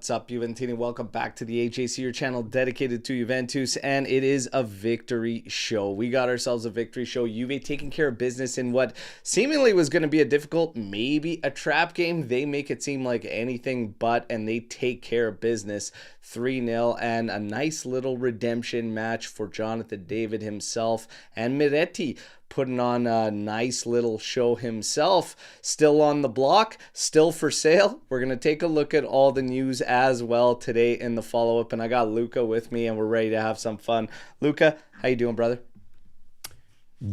What's up, Juventini? Welcome back to the AJC, your channel dedicated to Juventus, and it is a victory show. We got ourselves a victory show. Juve taking care of business in what seemingly was going to be a difficult, maybe a trap game. They make it seem like anything but, and they take care of business 3-0, and a nice little redemption match for Jonathan David himself, and Miretti putting on a nice little show himself. Still on the block, still for sale. We're going to take a look at all the news as well today in the follow-up, and I got Luca with me, and we're ready to have some fun. Luca, how you doing, brother?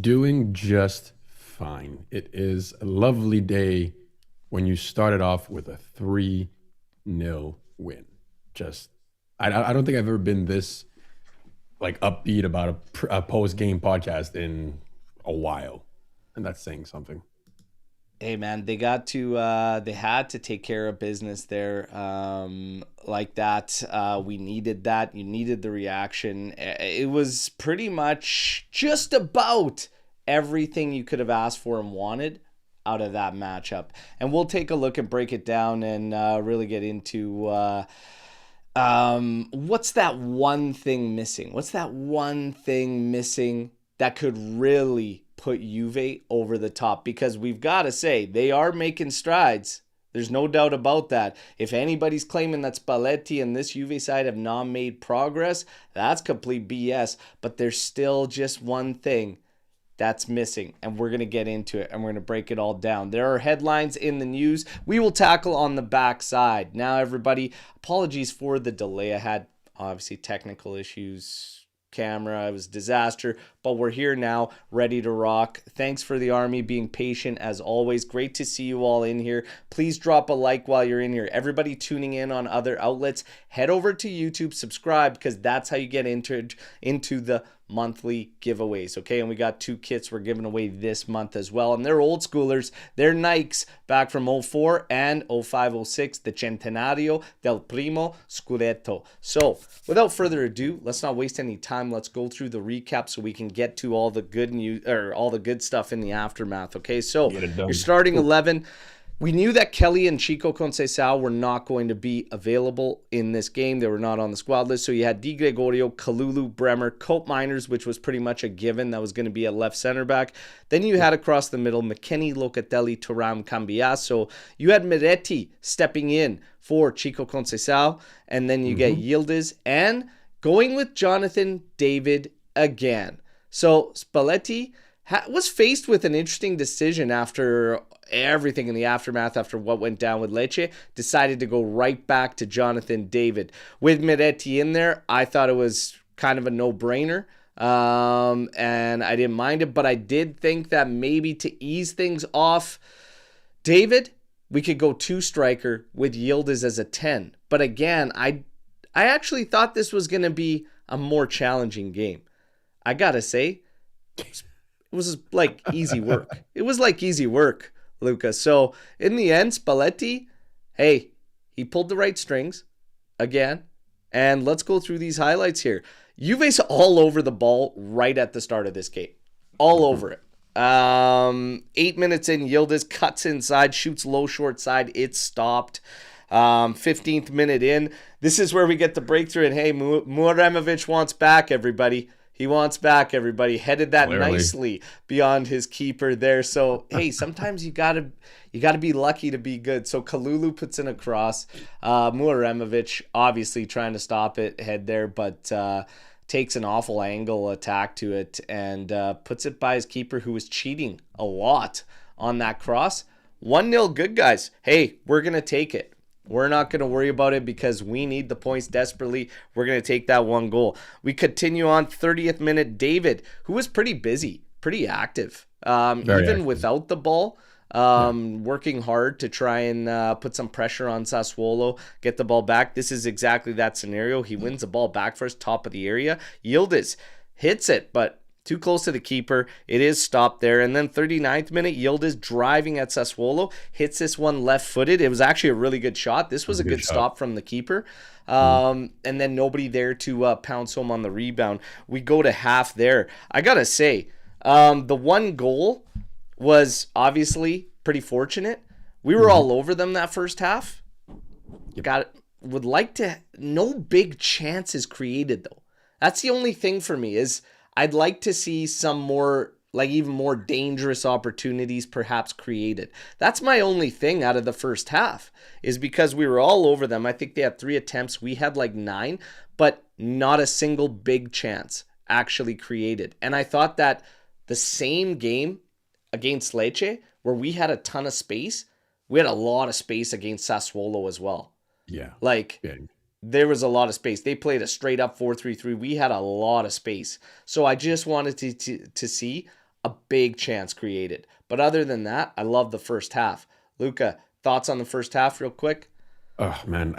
Doing just fine. It is a lovely day when you started off with a 3-0 win. I don't think I've ever been this upbeat about a post-game podcast in a while, and that's saying something. Hey man, they had to take care of business there like that. We needed that. You needed the reaction. It was pretty much just about everything you could have asked for and wanted out of that matchup. And we'll take a look and break it down and really get into what's that one thing missing? What's that one thing missing that could really put Juve over the top? Because we've got to say, they are making strides. There's no doubt about that. If anybody's claiming that Spalletti and this Juve side have not made progress, that's complete BS. But there's still just one thing that's missing, and we're going to get into it, and we're going to break it all down. There are headlines in the news we will tackle on the backside. Now, everybody, apologies for the delay. I had, obviously, technical issues. Camera, it was a disaster, but we're here now, ready to rock. Thanks for the army being patient as always. Great to see you all in here. Please drop a like while you're in here. Everybody tuning in on other outlets, head over to YouTube, subscribe, because that's how you get entered into the monthly giveaways, okay? And we got 2 kits we're giving away this month as well, and they're old schoolers. They're Nikes back from 04 and 05-06, the Centenario del Primo Scudetto. So without further ado, let's not waste any time. Let's go through the recap so we can get to all the good news, or all the good stuff in the aftermath, okay? So your starting 11. We knew that Kelly and Chico Conceição were not going to be available in this game. They were not on the squad list. So you had Di Gregorio, Kalulu, Bremer, Cope Miners, which was pretty much a given. That was going to be a left center back. Then you had across the middle McKennie, Locatelli, Thuram, Cambiasso. You had Miretti stepping in for Chico Conceição. And then you get Yildiz and going with Jonathan David again. So Spalletti was faced with an interesting decision after everything in the aftermath, after what went down with Lecce, decided to go right back to Jonathan David. With Miretti in there, I thought it was kind of a no-brainer, and I didn't mind it, but I did think that maybe to ease things off David, we could go 2-striker with Yildiz as a 10. But again, I actually thought this was going to be a more challenging game. I gotta say, it was like easy work. It was like easy work, Luca. So in the end, Spalletti, hey, he pulled the right strings again. And let's go through these highlights here. Juve's all over the ball right at the start of this game. All over it. 8 minutes in, Yildiz cuts inside, shoots low short side. It's stopped. 15th minute in. This is where we get the breakthrough. And hey, Muremovic wants back, everybody. He wants back, everybody. Headed that nicely beyond his keeper there. So, hey, sometimes you gotta be lucky to be good. So Kalulu puts in a cross. Muremovic obviously trying to stop it, head there, but takes an awful angle attack to it and puts it by his keeper, who was cheating a lot on that cross. 1-0 good, guys. Hey, we're going to take it. We're not going to worry about it because we need the points desperately. We're going to take that 1 goal. We continue on, 30th minute. David, who was pretty busy, pretty active, even active. Without the ball, working hard to try and put some pressure on Sassuolo, get the ball back. This is exactly that scenario. He wins the ball back first, top of the area. Yildiz hits it, but too close to the keeper. It is stopped there. And then 39th minute, Yildiz driving at Sassuolo. Hits this one left-footed. It was actually a really good shot. This was a good stop from the keeper. And then nobody there to pounce home on the rebound. We go to half there. I got to say, the 1 goal was obviously pretty fortunate. We were all over them that first half. Yep. would like to, no big chances created though. That's the only thing for me is I'd like to see some more, like even more dangerous opportunities perhaps created. That's my only thing out of the first half is because we were all over them. I think they had 3 attempts. We had like 9, but not a single big chance actually created. And I thought that the same game against Lecce where we had a ton of space, we had a lot of space against Sassuolo as well. Yeah. Like, there was a lot of space. They played a straight up 4-3-3. We had a lot of space. So I just wanted to see a big chance created. But other than that, I love the first half. Luca, thoughts on the first half real quick? Oh man,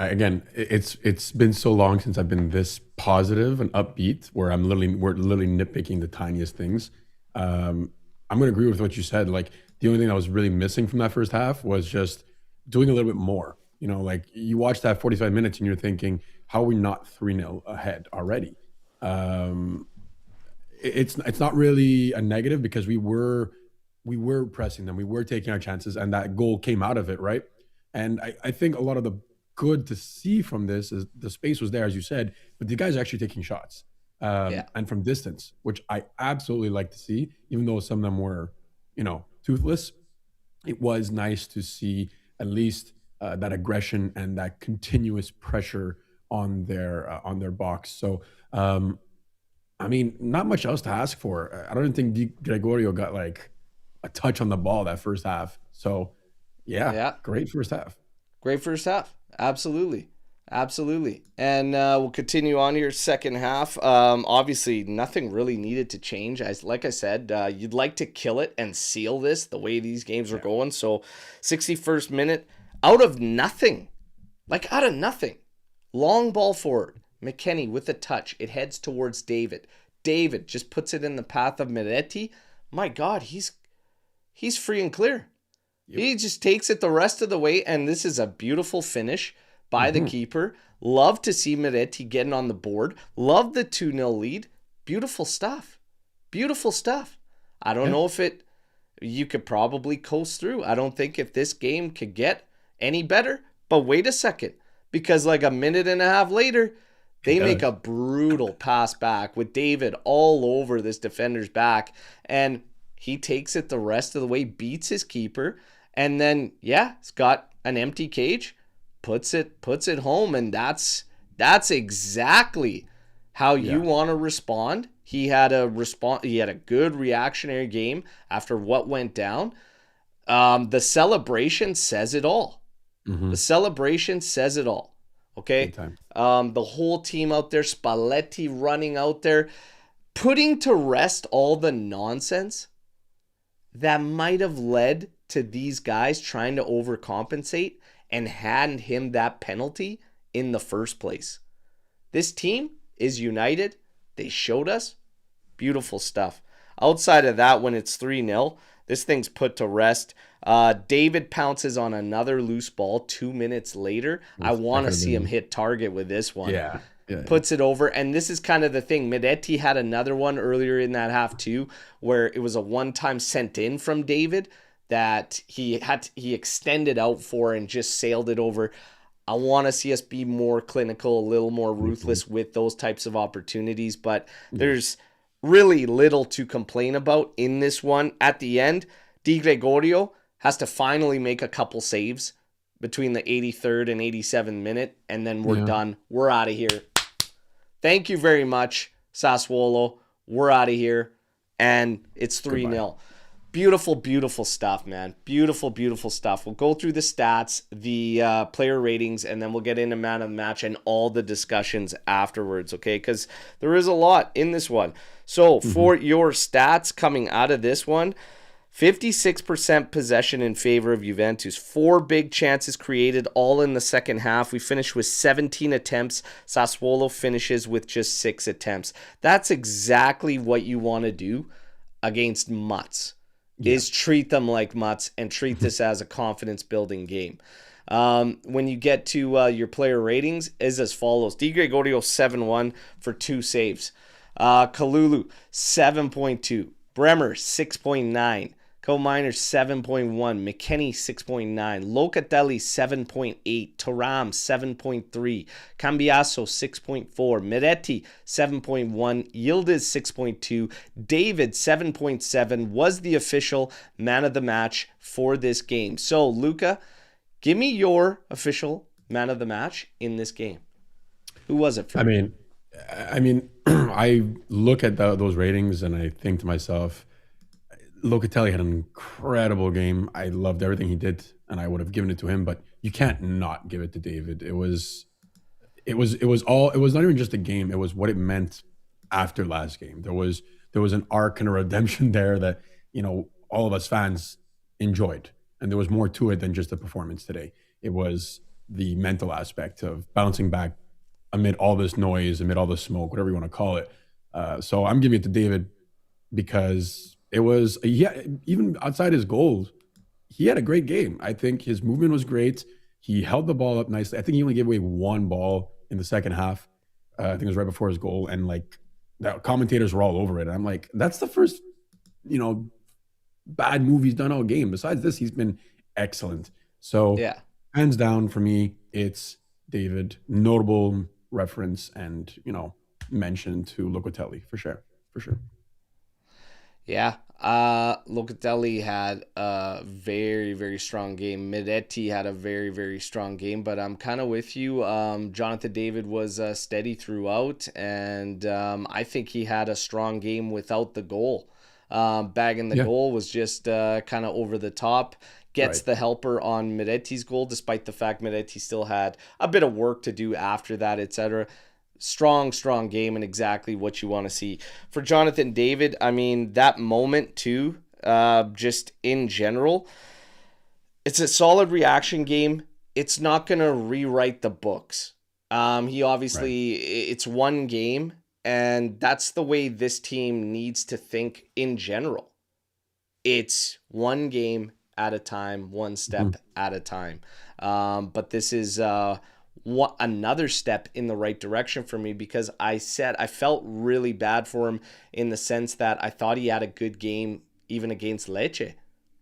it's been so long since I've been this positive and upbeat where we're literally nitpicking the tiniest things. I'm going to agree with what you said. Like the only thing that was really missing from that first half was just doing a little bit more. You know, like you watch that 45 minutes and you're thinking, how are we not 3-0 ahead already? It's not really a negative because we were pressing them, we were taking our chances, and that goal came out of it, right? And I think a lot of the good to see from this is the space was there, as you said, but the guys are actually taking shots and from distance, which I absolutely like to see, even though some of them were, toothless. It was nice to see at least that aggression and that continuous pressure on their box. So, I mean, not much else to ask for. I don't think Di Gregorio got like a touch on the ball that first half. So, yeah. Great first half. Great first half. Absolutely. And we'll continue on here second half. Obviously, nothing really needed to change. Like I said, you'd like to kill it and seal this the way these games are going. So 61st minute, out of nothing. Long ball forward. McKennie with a touch. It heads towards David. David just puts it in the path of Miretti. My God, he's free and clear. Yep. He just takes it the rest of the way, and this is a beautiful finish by the keeper. Love to see Miretti getting on the board. Love the 2-0 lead. Beautiful stuff. I don't know if you could probably coast through. I don't think if this game could get any better, but wait a second, because like a minute and a half later, they make a brutal pass back with David all over this defender's back, and he takes it the rest of the way, beats his keeper, and then, it's got an empty cage, puts it home, and that's exactly how you want to respond. He had a good reactionary game after what went down. The celebration says it all. The celebration says it all. Okay? The whole team out there, Spalletti running out there, putting to rest all the nonsense that might have led to these guys trying to overcompensate and hand him that penalty in the first place. This team is united. They showed us. Beautiful stuff. Outside of that, when it's 3-0, this thing's put to rest. David pounces on another loose ball 2 minutes later. I want to see him hit target with this one. Puts it over. And this is kind of the thing. Miretti had another one earlier in that half too, where it was a one-time sent in from David that he extended out for and just sailed it over. I want to see us be more clinical, a little more ruthless with those types of opportunities, but there's really little to complain about in this one. At the end, Di Gregorio has to finally make a couple saves between the 83rd and 87th minute, and then we're done. We're out of here. Thank you very much, Sassuolo. We're out of here, and it's 3-0. Goodbye. Beautiful stuff, man. Beautiful stuff. We'll go through the stats, the player ratings, and then we'll get into man of the match and all the discussions afterwards, okay? Because there is a lot in this one. So for your stats coming out of this one, 56% possession in favor of Juventus. 4 big chances created, all in the second half. We finished with 17 attempts. Sassuolo finishes with just 6 attempts. That's exactly what you want to do against mutts. Is treat them like mutts and treat this as a confidence-building game. When you get to your player ratings, is as follows. Di Gregorio, 7-1 for 2 saves. Kalulu, 7.2. Bremer, 6.9. Co-Miners 7.1, McKennie 6.9, Locatelli 7.8, Thuram 7.3, Cambiaso 6.4, Miretti 7.1, Yildiz 6.2, David 7.7 was the official man of the match for this game. So, Luca, give me your official man of the match in this game. Who was it for you? I mean, I look at those ratings and I think to myself, Locatelli had an incredible game. I loved everything he did, and I would have given it to him. But you can't not give it to David. It was all. It was not even just a game. It was what it meant after last game. There was an arc and a redemption there that all of us fans enjoyed, and there was more to it than just the performance today. It was the mental aspect of bouncing back amid all this noise, amid all this smoke, whatever you want to call it. So I'm giving it to David because it was, even outside his goals, he had a great game. I think his movement was great. He held the ball up nicely. I think he only gave away one ball in the second half. I think it was right before his goal. And like the commentators were all over it. And I'm like, that's the first, bad move he's done all game. Besides this, he's been excellent. So Yeah. hands down for me, it's David. Notable reference and, mention to Locatelli for sure. For sure. Yeah. Locatelli had a very, very strong game. Miretti had a very, very strong game, but I'm kind of with you. Jonathan David was steady throughout, and I think he had a strong game without the goal. Bagging the goal was just kind of over the top. Gets the helper on Miretti's goal, despite the fact Miretti still had a bit of work to do after that, etc. Strong game and exactly what you want to see. For Jonathan David, I mean, that moment too, just in general, it's a solid reaction game. It's not going to rewrite the books. He obviously, it's one game, and that's the way this team needs to think in general. It's one game at a time, one step at a time. But this is another step in the right direction for me, because I felt really bad for him in the sense that I thought he had a good game even against Lecce,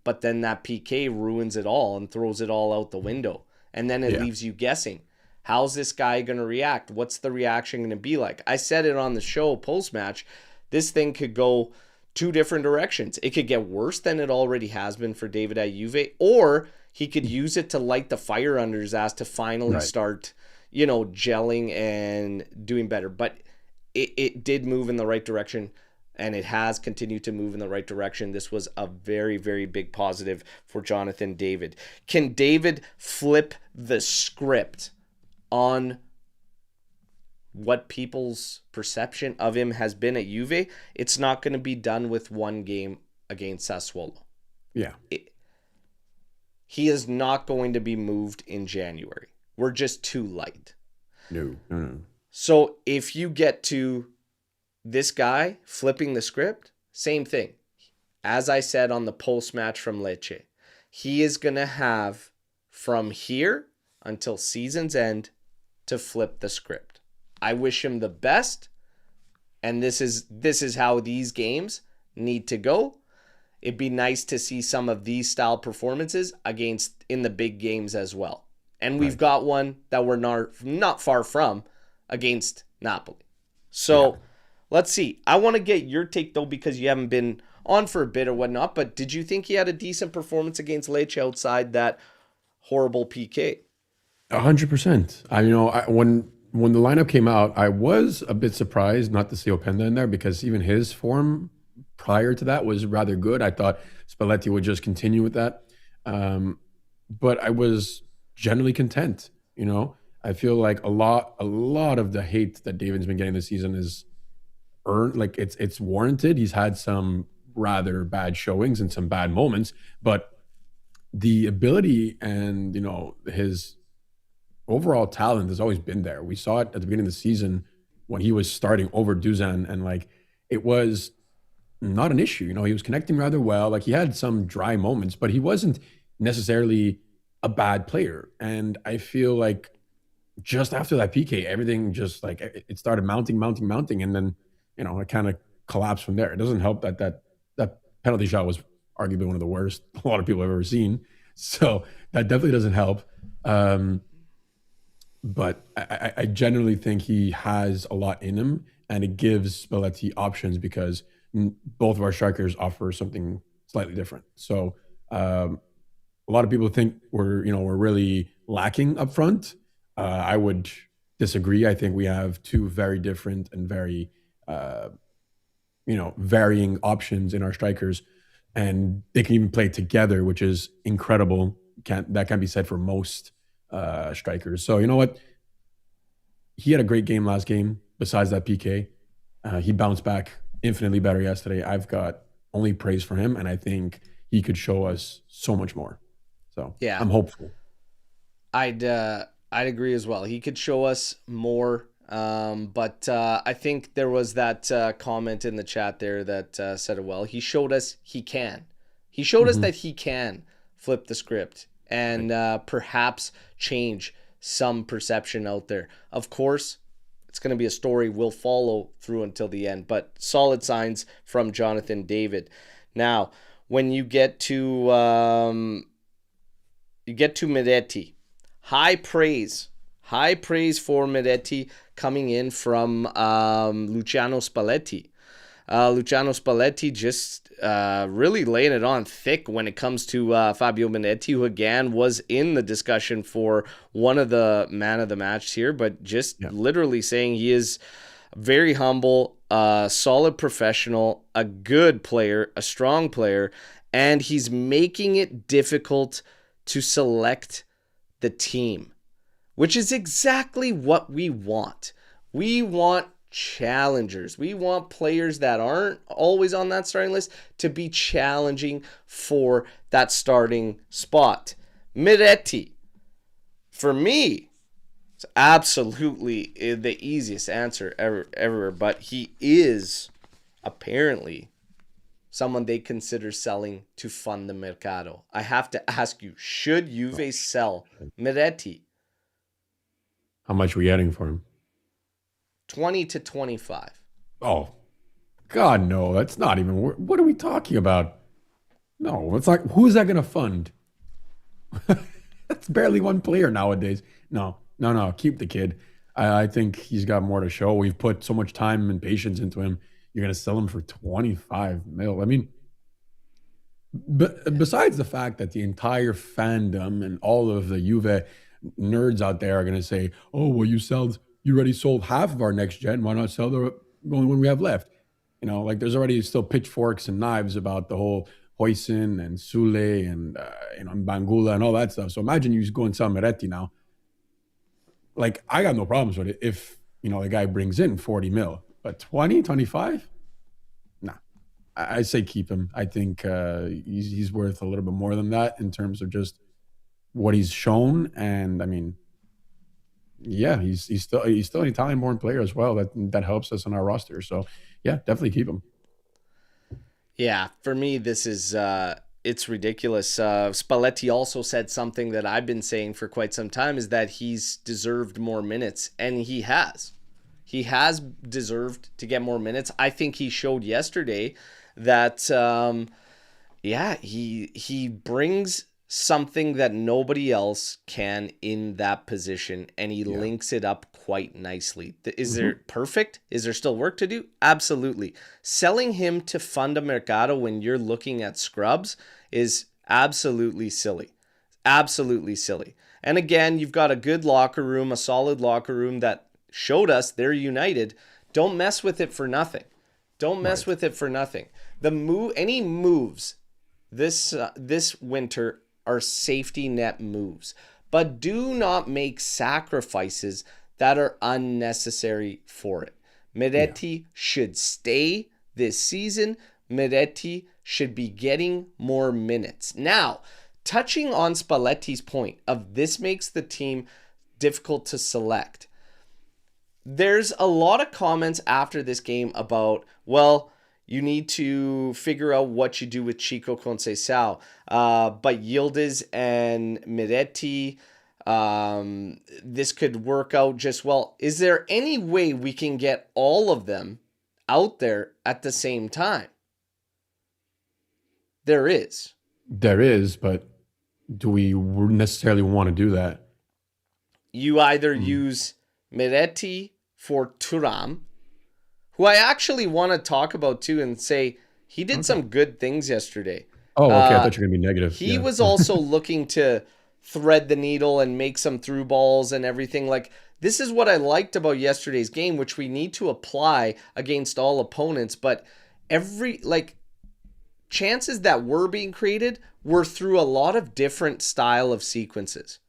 but then that PK ruins it all and throws it all out the window, and then it leaves you guessing, how's this guy going to react? What's the reaction going to be like? I said it on the show post-match, this thing could go two different directions. It could get worse than it already has been for David at Juve, or he could use it to light the fire under his ass to finally start, gelling and doing better. But it did move in the right direction, and it has continued to move in the right direction. This was a very, very big positive for Jonathan David. Can David flip the script on what people's perception of him has been at Juve? It's not going to be done with one game against Sassuolo. Yeah. He is not going to be moved in January. We're just too light. No. So if you get to this guy flipping the script, same thing. As I said on the post-match from Lecce, he is going to have from here until season's end to flip the script. I wish him the best, and this is how these games need to go. It'd be nice to see some of these style performances in the big games as well. And we've got one that we're not far from against Napoli. So let's see. I want to get your take, though, because you haven't been on for a bit or whatnot, but did you think he had a decent performance against Lecce outside that horrible PK? 100%. When the lineup came out, I was a bit surprised not to see Openda in there, because even his form prior to that was rather good. I thought Spalletti would just continue with that. But I was generally content. I feel like a lot of the hate that David's been getting this season is earned. Like it's warranted. He's had some rather bad showings and some bad moments, but the ability and, his overall talent has always been there. We saw it at the beginning of the season when he was starting over Dusan, and it was not an issue. He was connecting rather well. He had some dry moments, but he wasn't necessarily a bad player. And I feel like just after that PK, everything just it started mounting, and then, it kind of collapsed from there. It doesn't help that penalty shot was arguably one of the worst a lot of people have ever seen. So that definitely doesn't help. But I generally think he has a lot in him, and it gives Spalletti options because both of our strikers offer something slightly different. So a lot of people think we're really lacking up front. I would disagree. I think we have two very different and very varying options in our strikers, and they can even play together, which is incredible. That can be said for most strikers. So you know what? He had a great game last game. Besides that PK, he bounced back infinitely better yesterday. I've got only praise for him, and I think he could show us so much more. So Yeah, I'm hopeful. I'd agree as well. He could show us more. But I think there was that comment in the chat there that said it well. He showed us he can. He showed us that he can flip the script and perhaps change some perception out there. Of course, it's going to be a story we'll follow through until the end, but solid signs from Jonathan David. Now, when you get to Miretti, high praise for Miretti coming in from Luciano Spalletti. Luciano Spalletti just really laying it on thick when it comes to Fabio Miretti, who again was in the discussion for one of the man of the match here, but just literally saying he is very humble, a solid professional, a good player, a strong player, and he's making it difficult to select the team, which is exactly what we want. We want challengers. We want players that aren't always on that starting list to be challenging for that starting spot. Miretti, for me, it's absolutely the easiest answer ever, but he is apparently someone they consider selling to fund the mercado. I have to ask you, should Juve sell Miretti? How much are we getting for him? 20 to 25. Oh, God, no. That's not even. What are we talking about? No, it's like, who is that going to fund? That's barely one player nowadays. No. Keep the kid. I think he's got more to show. We've put so much time and patience into him. You're going to sell him for 25 mil. I mean, besides the fact that the entire fandom and all of the Juve nerds out there are going to say, oh, well, you already sold half of our next gen. Why not sell the one we have left? Like there's already still pitchforks and knives about the whole Hoisin and Sule and Bangula and all that stuff. So imagine you go and sell Miretti now. Like, I got no problems with it if, the guy brings in 40 mil. But 20, 25? Nah. I say keep him. I think he's worth a little bit more than that in terms of just what he's shown. And, I mean, yeah, he's still an Italian-born player as well. That helps us on our roster. So, yeah, definitely keep him. Yeah, for me, this is it's ridiculous. Spalletti also said something that I've been saying for quite some time, is that he's deserved more minutes, and he has. He has deserved to get more minutes. I think he showed yesterday that, he brings something that nobody else can in that position, and he links it up quite nicely. Is there perfect? Is there still work to do? Absolutely. Selling him to fund a mercado when you're looking at scrubs is absolutely silly. Absolutely silly. And again, you've got a good locker room, a solid locker room that showed us they're united. Don't mess with it for nothing. Don't mess with it for nothing. Any moves this winter are safety net moves, but do not make sacrifices that are unnecessary for it. Miretti should stay this season. Miretti should be getting more minutes. Now, touching on Spalletti's point of this makes the team difficult to select. There's a lot of comments after this game about, well, you need to figure out what you do with Chico Conceição. But Yildiz and Miretti, this could work out just well. Is there any way we can get all of them out there at the same time? There is. There is, but do we necessarily want to do that? You either use Miretti for Thuram, who I actually want to talk about too and say he did some good things yesterday. Oh, okay. I thought you were going to be negative. He was also looking to thread the needle and make some through balls and everything. Like, this is what I liked about yesterday's game, which we need to apply against all opponents. But chances that were being created were through a lot of different style of sequences.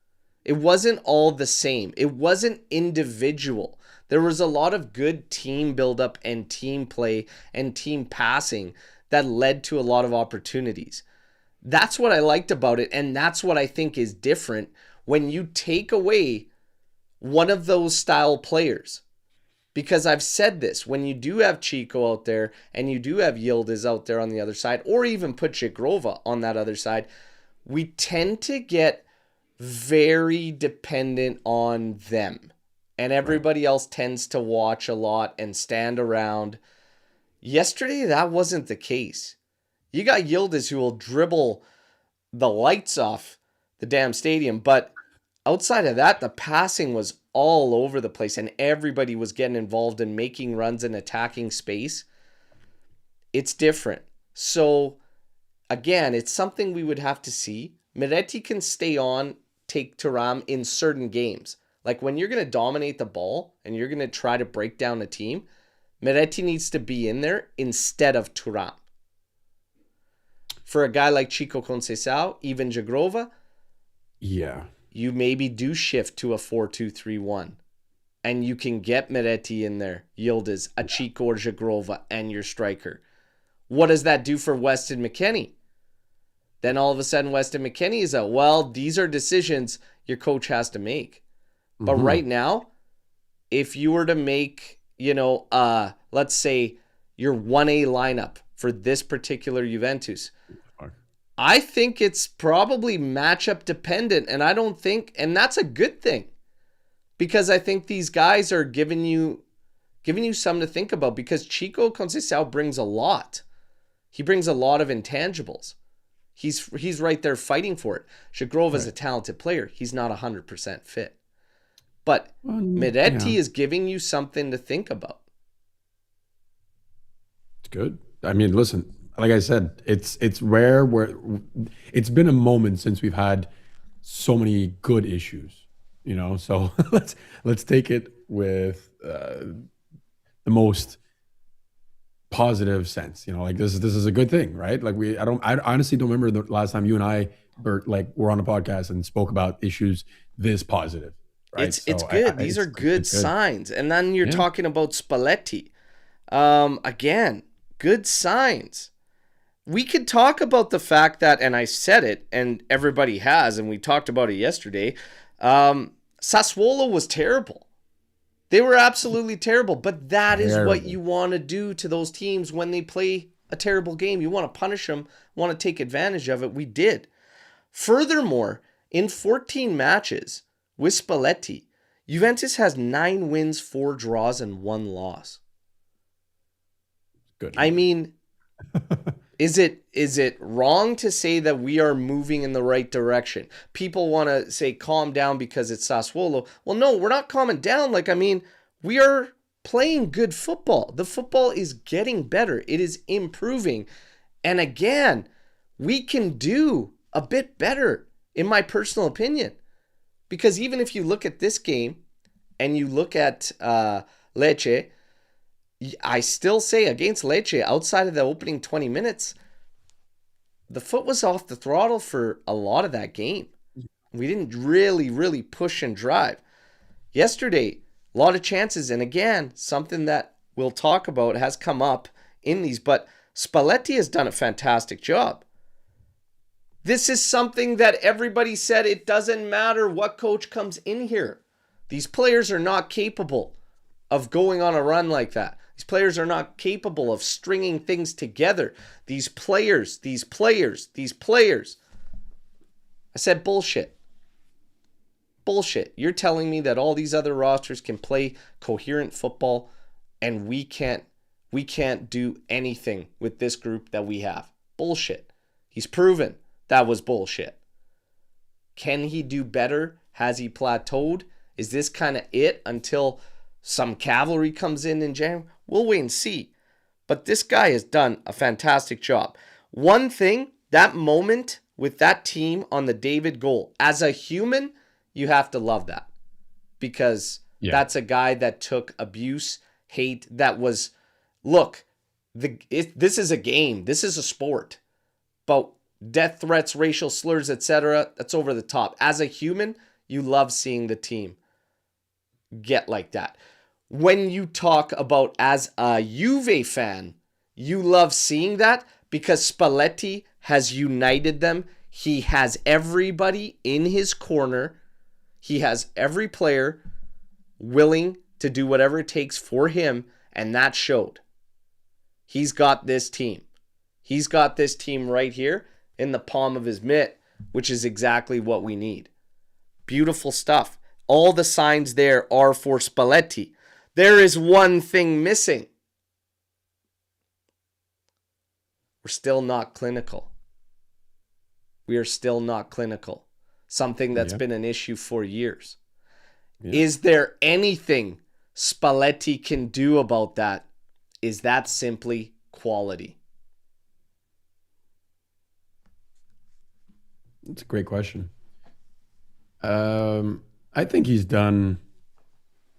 It wasn't all the same. It wasn't individual. There was a lot of good team buildup and team play and team passing that led to a lot of opportunities. That's what I liked about it, and that's what I think is different when you take away one of those style players. Because I've said this, when you do have Chico out there and you do have Yildiz out there on the other side, or even put Jagrova on that other side, we tend to get very dependent on them. And everybody else tends to watch a lot and stand around. Yesterday, that wasn't the case. You got Yildiz who will dribble the lights off the damn stadium, but outside of that, the passing was all over the place and everybody was getting involved in making runs and attacking space. It's different. So, again, it's something we would have to see. Miretti can stay on, take Thuram in certain games. Like when you're going to dominate the ball and you're going to try to break down a team, Miretti needs to be in there instead of Thuram. For a guy like Chico Conceição, even Jagrova, yeah, you maybe do shift to a 4-2-3-1. And you can get Miretti in there, Yildiz, a Chico or Jagrova, and your striker. What does that do for Weston McKennie? Then all of a sudden Weston McKennie is out. Well, these are decisions your coach has to make. But right now, if you were to make, let's say your 1A lineup for this particular Juventus, I think it's probably matchup dependent. And and that's a good thing. Because I think these guys are giving you something to think about, because Chico Conceição brings a lot. He brings a lot of intangibles. He's right there fighting for it. Jagrova is a talented player. He's not 100% fit. But Miretti is giving you something to think about. It's good. I mean, listen, like I said, it's rare where it's been a moment since we've had so many good issues, So let's take it with the most positive sense. Like this is a good thing, right? Like I honestly don't remember the last time you and I were on a podcast and spoke about issues this positive. Right? It's good. These are good signs. And then you're talking about Spalletti. Again, good signs. We could talk about the fact that, and I said it, and everybody has, and we talked about it yesterday, Sassuolo was terrible. They were absolutely terrible, but that is what you want to do to those teams when they play a terrible game. You want to punish them, want to take advantage of it. We did. Furthermore, in 14 matches with Spalletti, Juventus has 9 wins, 4 draws, and 1 loss. Good. I mean, is it wrong to say that we are moving in the right direction? People want to say calm down because it's Sassuolo. Well, no, we're not calming down. We are playing good football. The football is getting better. It is improving. And again, we can do a bit better, in my personal opinion. Because even if you look at this game and you look at Lecce, I still say against Lecce, outside of the opening 20 minutes, the foot was off the throttle for a lot of that game. We didn't really push and drive. Yesterday, a lot of chances. And again, something that we'll talk about has come up in these. But Spalletti has done a fantastic job. This is something that everybody said it doesn't matter what coach comes in here. These players are not capable of going on a run like that. These players are not capable of stringing things together. These players. I said bullshit. Bullshit. You're telling me that all these other rosters can play coherent football and we can't do anything with this group that we have. Bullshit. He's proven that was bullshit. Can he do better? Has he plateaued? Is this kind of it until some cavalry comes in January? We'll wait and see. But this guy has done a fantastic job. One thing, that moment with that team on the David goal, as a human, you have to love that. Because that's a guy that took abuse, hate, that was, look, this is a game. This is a sport. But death threats, racial slurs, etc., that's over the top. As a human, you love seeing the team get like that. When you talk about as a Juve fan, you love seeing that because Spalletti has united them. He has everybody in his corner. He has every player willing to do whatever it takes for him, and that showed. He's got this team. He's got this team right here in the palm of his mitt, which is exactly what we need. Beautiful stuff. All the signs there are for Spalletti. There is one thing missing. We're still not clinical. We are still not clinical. Something that's been an issue for years. Yeah. Is there anything Spalletti can do about that? Is that simply quality? That's a great question. I think he's done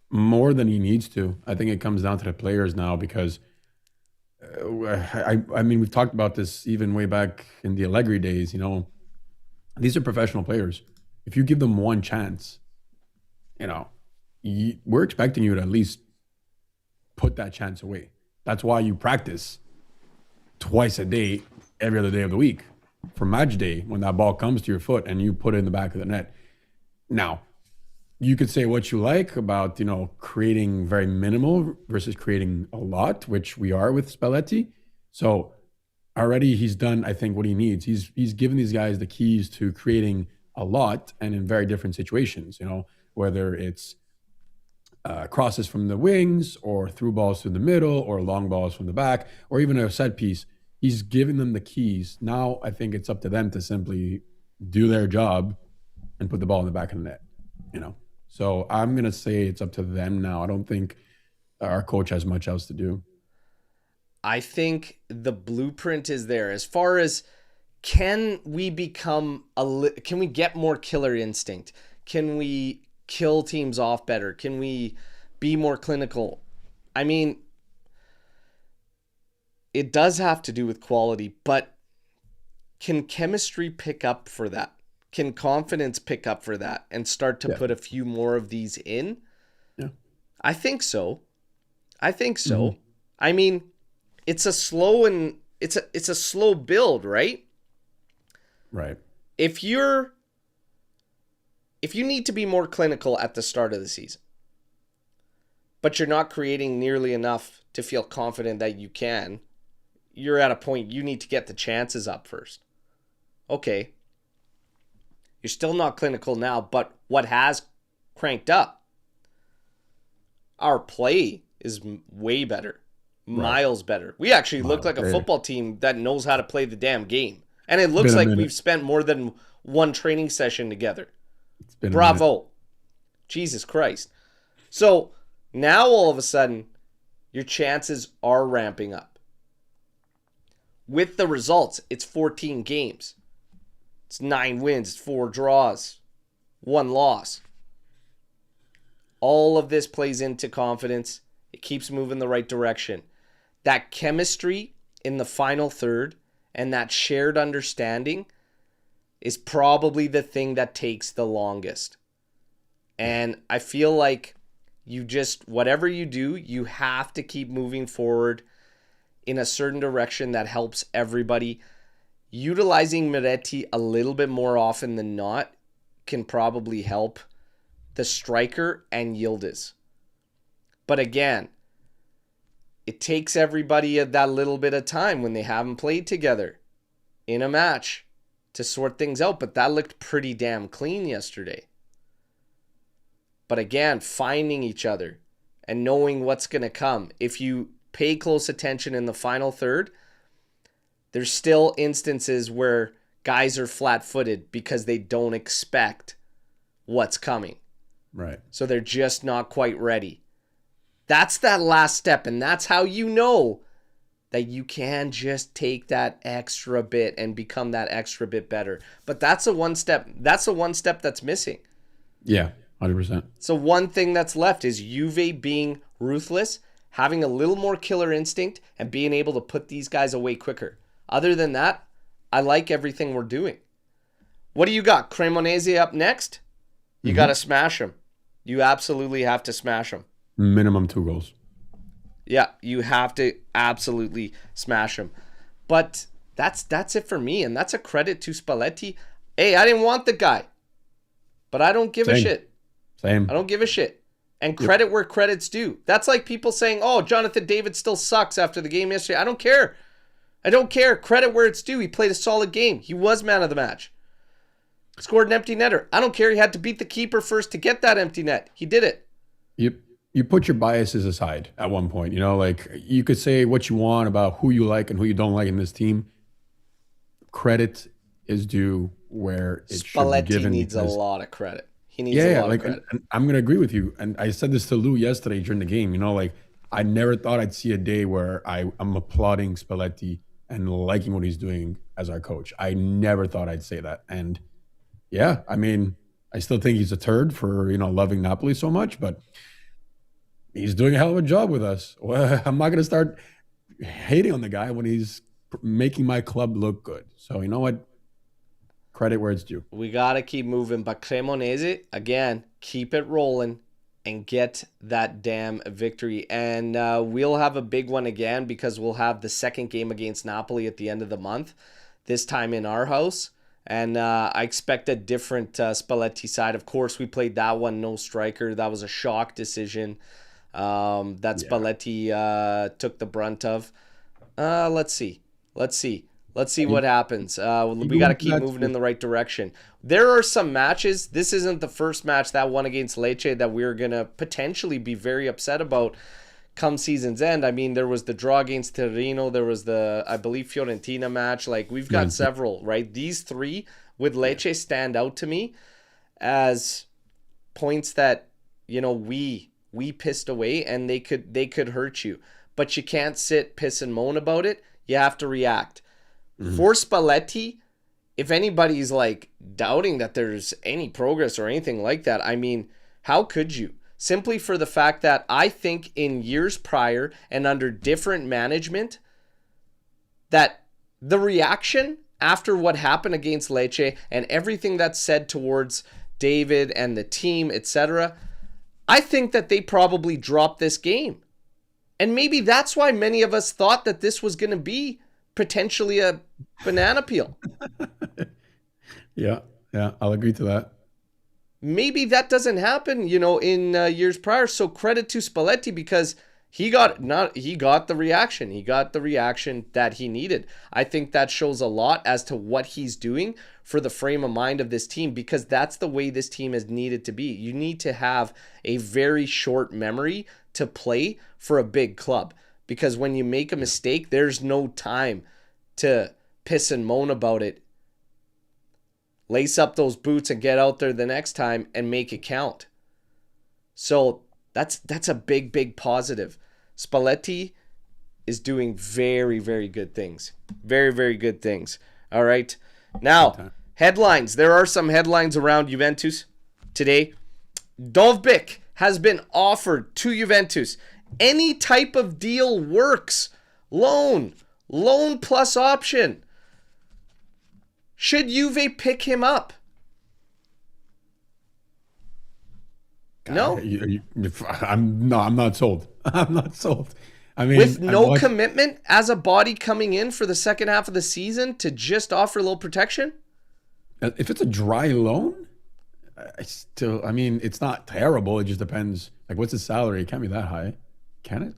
more than he needs to. I think it comes down to the players now because, I mean, we've talked about this even way back in the Allegri days. You know, these are professional players. If you give them one chance, you know, we're expecting you to at least put that chance away. That's why you practice twice a day, every other day of the week. For match day, when that ball comes to your foot and you put it in the back of the net. Now, you could say what you like about, you know, creating very minimal versus creating a lot, which we are with Spalletti. So already he's done, I think, what he needs. He's given these guys the keys to creating a lot and in very different situations, you know, whether it's crosses from the wings or through balls through the middle or long balls from the back or even a set piece. He's giving them the keys. Now I think it's up to them to simply do their job and put the ball in the back of the net, you know. So I'm going to say it's up to them now. I don't think our coach has much else to do. I think the blueprint is there. As far as can we get more killer instinct? Can we kill teams off better? Can we be more clinical? I mean, it does have to do with quality, but can chemistry pick up for that? Can confidence pick up for that and start to put a few more of these in? Yeah. I think so. Mm-hmm. I mean, it's a slow build, right? Right. If you need to be more clinical at the start of the season, but you're not creating nearly enough to feel confident that you can, you're at a point you need to get the chances up first. Okay. You're still not clinical now, but what has cranked up? Our play is way better. Miles better. We actually look like a football team that knows how to play the damn game. And it looks like we've spent more than one training session together. Bravo. Jesus Christ. So now all of a sudden, your chances are ramping up. With the results, it's 14 games. It's 9 wins, 4 draws, 1 loss. All of this plays into confidence. It keeps moving the right direction. That chemistry in the final third and that shared understanding is probably the thing that takes the longest. And I feel like whatever you do, you have to keep moving forward in a certain direction that helps everybody. Utilizing Miretti a little bit more often than not can probably help the striker and Yildiz. But again, it takes everybody that little bit of time when they haven't played together in a match to sort things out. But that looked pretty damn clean yesterday. But again, finding each other and knowing what's going to come. If you pay close attention in the final third, there's still instances where guys are flat-footed because they don't expect what's coming. Right. So they're just not quite ready. That's that last step, and that's how you know that you can just take that extra bit and become that extra bit better. But that's the one step that's missing. Yeah, 100%. So one thing that's left is Juve being ruthless, having a little more killer instinct, and being able to put these guys away quicker. Other than that, I like everything we're doing. What do you got? Cremonese up next? You got to smash them. You absolutely have to smash them. Minimum 2 goals. Yeah, you have to absolutely smash them. But that's it for me, and that's a credit to Spalletti. Hey, I didn't want the guy, but I don't give a shit. Same. I don't give a shit. And credit where credit's due. That's like people saying, oh, Jonathan David still sucks after the game yesterday. I don't care. I don't care. Credit where it's due. He played a solid game. He was man of the match. Scored an empty netter. I don't care. He had to beat the keeper first to get that empty net. He did it. You put your biases aside at one point. You know, like you could say what you want about who you like and who you don't like in this team. Credit is due where it should be given. Spalletti needs a lot of credit. He needs a lot of credit. And I'm going to agree with you. And I said this to Lou yesterday during the game. You know, like I never thought I'd see a day where I'm applauding Spalletti and liking what he's doing as our coach. I never thought I'd say that. And yeah, I mean, I still think he's a turd for, you know, loving Napoli so much, but he's doing a hell of a job with us. Well, I'm not going to start hating on the guy when he's making my club look good. So you know what? Credit where it's due. We got to keep moving. But Cremonese, again, keep it rolling and get that damn victory. And we'll have a big one again because we'll have the second game against Napoli at the end of the month, this time in our house. And I expect a different Spalletti side. Of course, we played that one, no striker. That was a shock decision that Spalletti took the brunt of. Let's see what happens. We got to keep moving in the right direction. There are some matches. This isn't the first match, that one against Lecce, that we're going to potentially be very upset about come season's end. I mean, there was the draw against Torino. There was the, I believe, Fiorentina match. Like, we've got several, right? These three with Lecce stand out to me as points that, you know, we pissed away and they could hurt you. But you can't sit, piss, and moan about it. You have to react. For Spalletti, if anybody's like doubting that there's any progress or anything like that, I mean, how could you? Simply for the fact that I think in years prior and under different management, that the reaction after what happened against Lecce and everything that's said towards David and the team, etc., I think that they probably dropped this game. And maybe that's why many of us thought that this was going to be potentially a banana peel. Yeah, I'll agree to that. Maybe that doesn't happen, you know, in years prior. So credit to Spalletti because he got the reaction. He got the reaction that he needed. I think that shows a lot as to what he's doing for the frame of mind of this team, because that's the way this team is needed to be. You need to have a very short memory to play for a big club, because when you make a mistake, there's no time to piss and moan about it. Lace up those boots and get out there the next time and make it count. So that's a big positive. Spalletti is doing very, very good things. Very, very good things. All right. Now, headlines. There are some headlines around Juventus today. Dovbyk has been offered to Juventus. Any type of deal works. Loan plus option. Should Juve pick him up? No? I'm not sold. I'm not sold. I mean, with no commitment as a body coming in for the second half of the season to just offer a little protection? If it's a dry loan, I mean, it's not terrible. It just depends. Like, what's his salary? It can't be that high. Can it?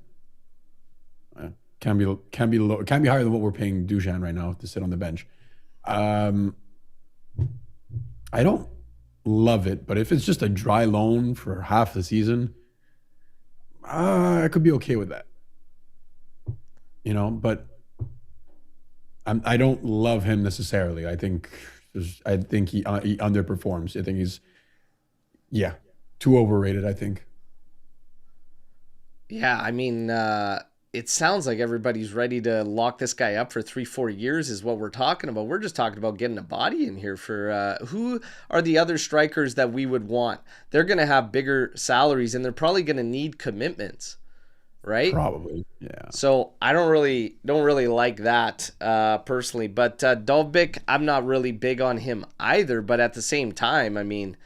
Can be low. It can't be higher than what we're paying Dusan right now to sit on the bench. I don't love it, but if it's just a dry loan for half the season, I could be okay with that. You know, but I don't love him necessarily. I think he underperforms. I think he's too overrated. I think. Yeah, I mean, it sounds like everybody's ready to lock this guy up for 3-4 years is what we're talking about. We're just talking about getting a body in here for who are the other strikers that we would want. They're going to have bigger salaries and they're probably going to need commitments, right? Probably, yeah. So I don't really like that personally. But Dovbyk, I'm not really big on him either. But at the same time, I mean,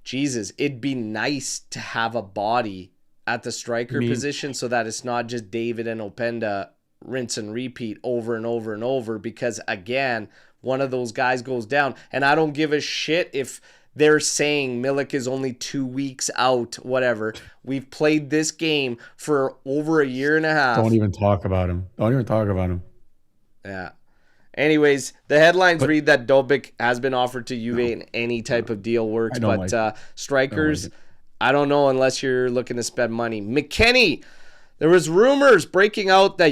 Jesus, it'd be nice to have a body at the striker position so that it's not just David and Openda rinse and repeat over and over and over, because again, one of those guys goes down. And I don't give a shit if they're saying Milik is only 2 weeks out, whatever. We've played this game for over a year and a half. Don't even talk about him. Yeah. Anyways, the headlines read that Dovbyk has been offered to Juve and any type of deal works. But strikers, I don't know unless you're looking to spend money. McKennie, there was rumors breaking out that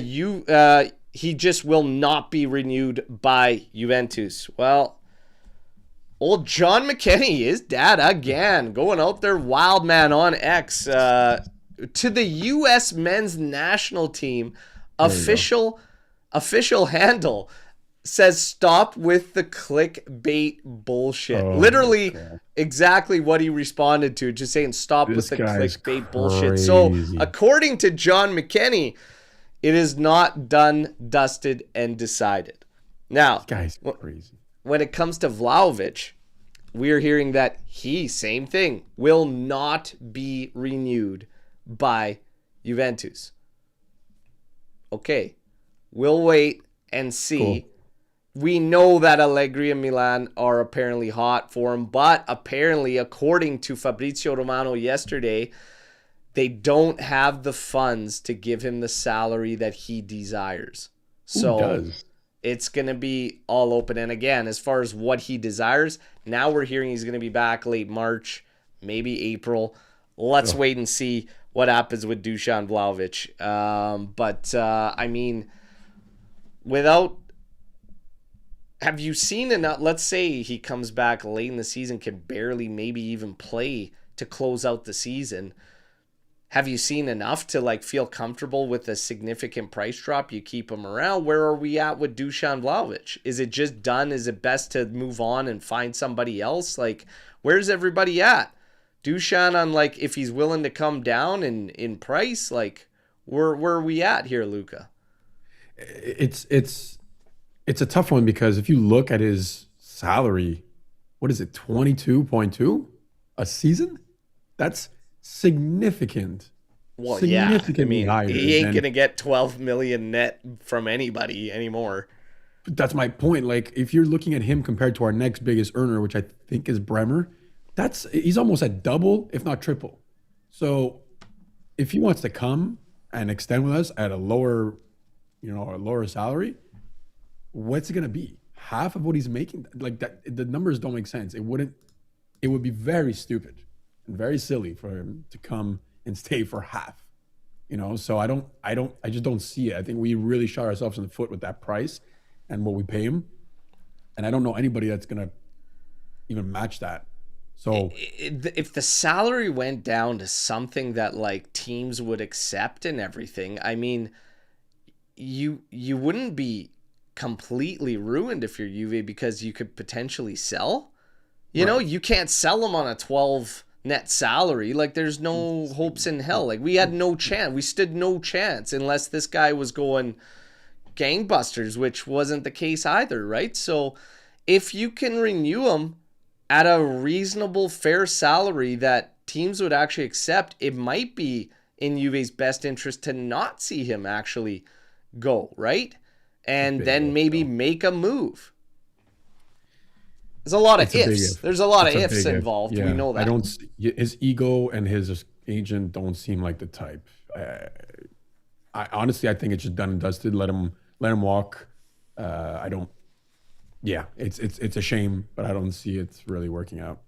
he just will not be renewed by Juventus. Well, old John McKennie, his dad again, going out there wild man on X to the U.S. men's national team official handle. Says stop with the clickbait bullshit. Literally exactly what he responded to, just saying stop with the clickbait bullshit. So according to John McKennie, it is not done, dusted, and decided. Now, this guy's crazy. When it comes to Vlahovic, we're hearing that he, same thing, will not be renewed by Juventus. Okay, we'll wait and see. Cool. We know that Allegri and Milan are apparently hot for him, but apparently, according to Fabrizio Romano yesterday, they don't have the funds to give him the salary that he desires. So it's going to be all open. And again, as far as what he desires, now we're hearing he's going to be back late March, maybe April. Let's wait and see what happens with Dusan Vlahovic. I mean, have you seen enough? Let's say he comes back late in the season, can barely maybe even play to close out the season. Have you seen enough to feel comfortable with a significant price drop? You keep him around. Where are we at with Dusan Vlahovic? Is it just done? Is it best to move on and find somebody else? Where's everybody at? Dusan on if he's willing to come down in price, where are we at here, Luca? It's a tough one because if you look at his salary, what is it, 22.2 a season? That's significant. Well, significantly higher. He ain't going to get 12 million net from anybody anymore. But that's my point. If you're looking at him compared to our next biggest earner, which I think is Bremer, he's almost at double, if not triple. So if he wants to come and extend with us at a lower salary, what's it going to be? Half of what he's making? That, the numbers don't make sense. It would be very stupid and very silly for him to come and stay for half. So I just don't see it. I think we really shot ourselves in the foot with that price and what we pay him. And I don't know anybody that's going to even match that. So if the salary went down to something that teams would accept and everything, I mean, you wouldn't be completely ruined if you're Juve because you could potentially sell. You know, you can't sell him on a 12 net salary. There's no hopes in hell. We had no chance. We stood no chance unless this guy was going gangbusters, which wasn't the case either, right? So if you can renew him at a reasonable, fair salary that teams would actually accept, it might be in Juve's best interest to not see him actually go, right? And then maybe make a move. There's a lot of ifs. There's a lot of ifs involved. Yeah. We know that. His ego and his agent don't seem like the type. I honestly think it's just done and dusted. Let him walk. It's a shame, but I don't see it really working out.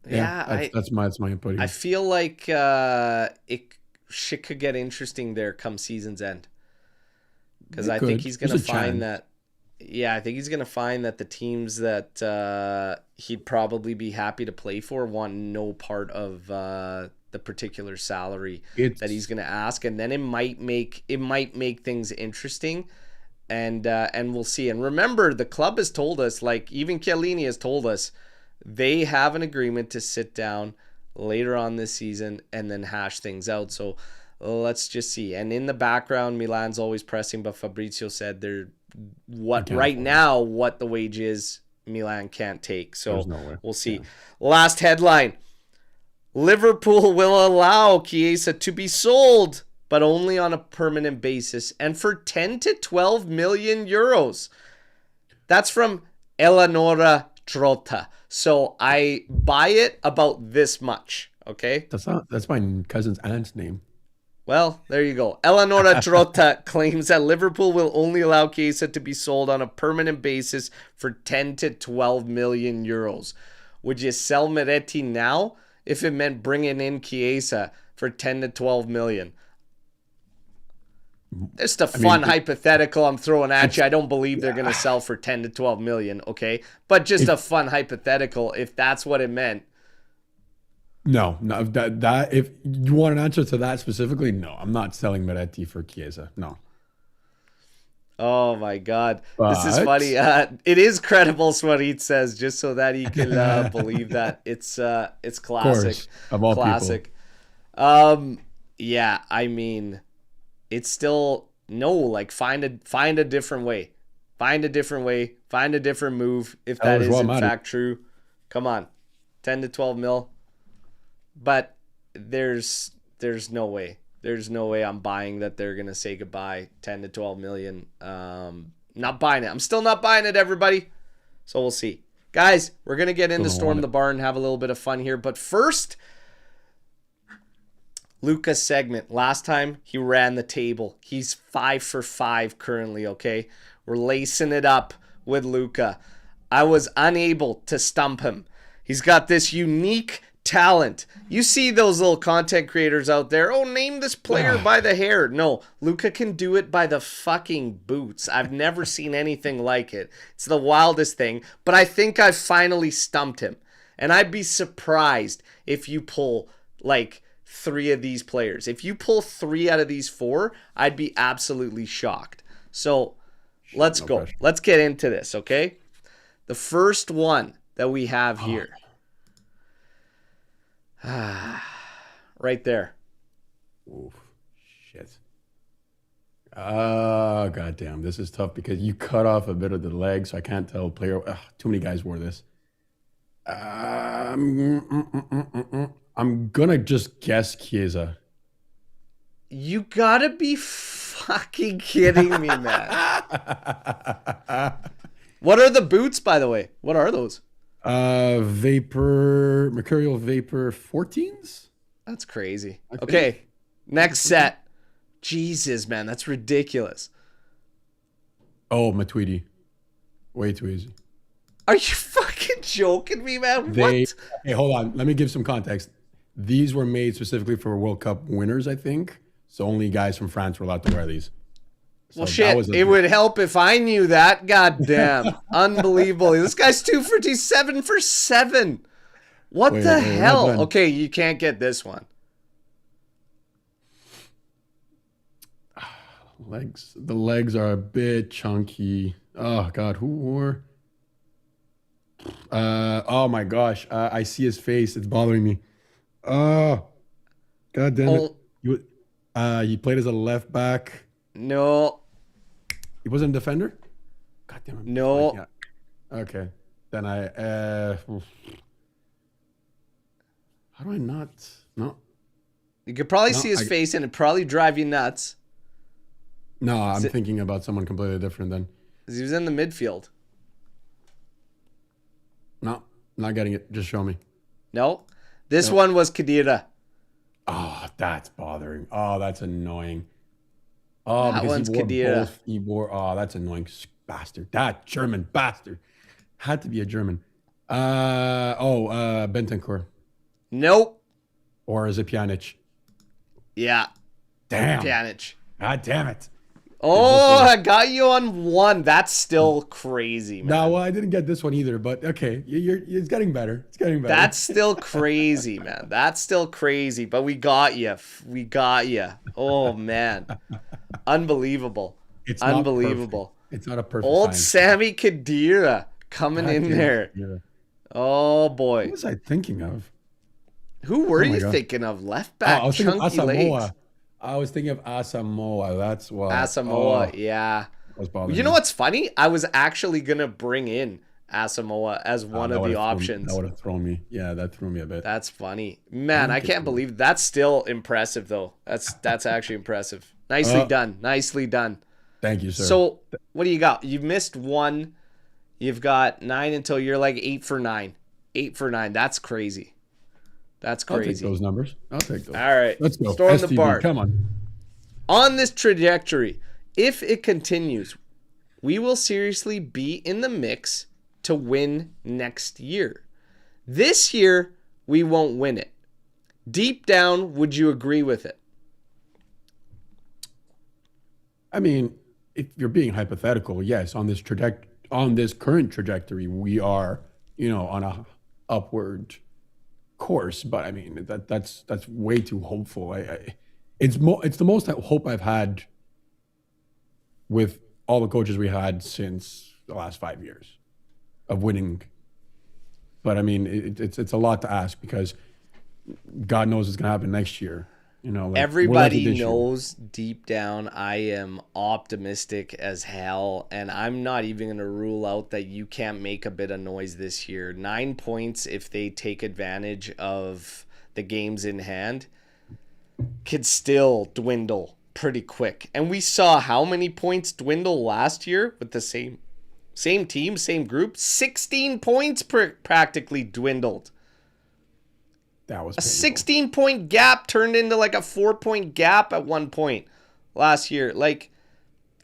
That's my input here. I feel shit could get interesting there come season's end. because I think he's going to find that. Yeah, I think he's going to find that the teams that he'd probably be happy to play for want no part of the particular salary that he's going to ask, and then it might make things interesting, and we'll see. And remember, the club has told us, like even Chiellini has told us, they have an agreement to sit down later on this season and then hash things out. So let's just see. And in the background, Milan's always pressing, but Fabrizio said what the wage is, Milan can't take. So we'll see. Yeah. Last headline. Liverpool will allow Chiesa to be sold, but only on a permanent basis and for 10 to 12 million euros. That's from Eleonora Trotta. So I buy it about this much, okay? That's my cousin's aunt's name. Well, there you go. Eleonora Trotta claims that Liverpool will only allow Chiesa to be sold on a permanent basis for 10 to 12 million euros. Would you sell Miretti now if it meant bringing in Chiesa for 10 to 12 million? Just a fun hypothetical I'm throwing at you. I don't believe they're going to sell for 10 to 12 million, okay? But just a fun hypothetical if that's what it meant. No, that if you want an answer to that specifically, no, I'm not selling Miretti for Chiesa. No. Oh my God, this is funny. It is credible, Swarit says, just so that he can believe that it's classic, of all classic. People. Yeah, I mean, it's still like find a different way, find a different move if that is in fact true. Come on, 10 to 12 mil. But there's no way. There's no way I'm buying that they're going to say goodbye 10 to 12 million. Not buying it. I'm still not buying it, everybody. So we'll see. Guys, we're going to get into Storm the Barn and have a little bit of fun here. But first, Luca's segment. Last time, he ran the table. He's 5 for 5 currently, okay? We're lacing it up with Luca. I was unable to stump him. He's got this unique talent. You see those little content creators out there, oh, name this player by the hair. No, Luca can do it by the fucking boots. I've never seen anything like it. It's the wildest thing, but I think I've finally stumped him. And I'd be surprised if you pull like 3 of these players. If you pull 3 out of these 4, I'd be absolutely shocked. So let's go. Pressure. Let's get into this, okay? The first one that we have here. Right there. Oof, shit. Goddamn. This is tough because you cut off a bit of the leg, so I can't tell player. Too many guys wore this. I'm gonna just guess Chiesa. You gotta be fucking kidding me, man. What are the boots, by the way? What are those? Mercurial Vapor 14s? That's crazy. Okay, next set. Jesus, man, that's ridiculous. Oh, Matuidi. Way too easy. Are you fucking joking me, man? What? Hey, hold on. Let me give some context. These were made specifically for World Cup winners, I think. So only guys from France were allowed to wear these. So well, shit, it would help if I knew that. God damn. Unbelievable. This guy's 7 for 7. What the hell? Okay, you can't get this one. The legs are a bit chunky. Oh, God. Who wore? Oh, my gosh. I see his face. It's bothering me. Oh, God damn it. He played as a left back. No. He wasn't a defender? God damn it. No. Okay. Then how do I not? No. You could probably see his face and it'd probably drive you nuts. No, I'm thinking about someone completely different then. He was in the midfield. No, not getting it. Just show me. No. This one was Khedira. Oh, that's bothering. Oh, that's annoying. Oh, that one's Khedira. Oh, that's annoying bastard. That German bastard. Had to be a German. Bentancur. Nope. Or is it Pjanic? Yeah. Damn. Pjanic. God damn it. Oh, I got you on one. That's still crazy, man. No, well, I didn't get this one either, but okay. It's getting better. It's getting better. That's still crazy, man. That's still crazy, but we got you. We got you. Oh, man. Unbelievable. It's unbelievable. It's not a perfect Old science. Sammy Khedira coming in there. Yeah. Oh, boy. What was I thinking of? Who were you God. thinking of? Left back, I was thinking chunky Asamoah. legs. I was thinking of Asamoah. That's why. Asamoah, yeah. You know what's funny? I was actually going to bring in Asamoah as one of the options. That would have thrown me. Yeah, that threw me a bit. That's funny. Man, I can't believe that's still impressive, though. That's actually impressive. Nicely done. Nicely done. Thank you, sir. So, what do you got? You've missed one. You've got 9 until you're like 8 for 9. 8 for 9. That's crazy. That's crazy. I'll take those numbers. I'll take those. All right. Let's go. Storm STV, the bar. Come on. On this trajectory, if it continues, we will seriously be in the mix to win next year. This year, we won't win it. Deep down, would you agree with it? I mean, if you're being hypothetical, yes, on this current trajectory, we are, on a upward course. But I mean, that's way too hopeful. It's the most hope I've had with all the coaches we had since the last 5 years of winning. But I mean, it's a lot to ask because God knows what's going to happen next year. Everybody knows deep down I am optimistic as hell, and I'm not even going to rule out that you can't make a bit of noise this year. 9 points, if they take advantage of the games in hand, could still dwindle pretty quick. And we saw how many points dwindle last year with the same team, same group. 16 points practically dwindled. That was a 16-point gap turned into like a 4-point gap at one point last year. Like,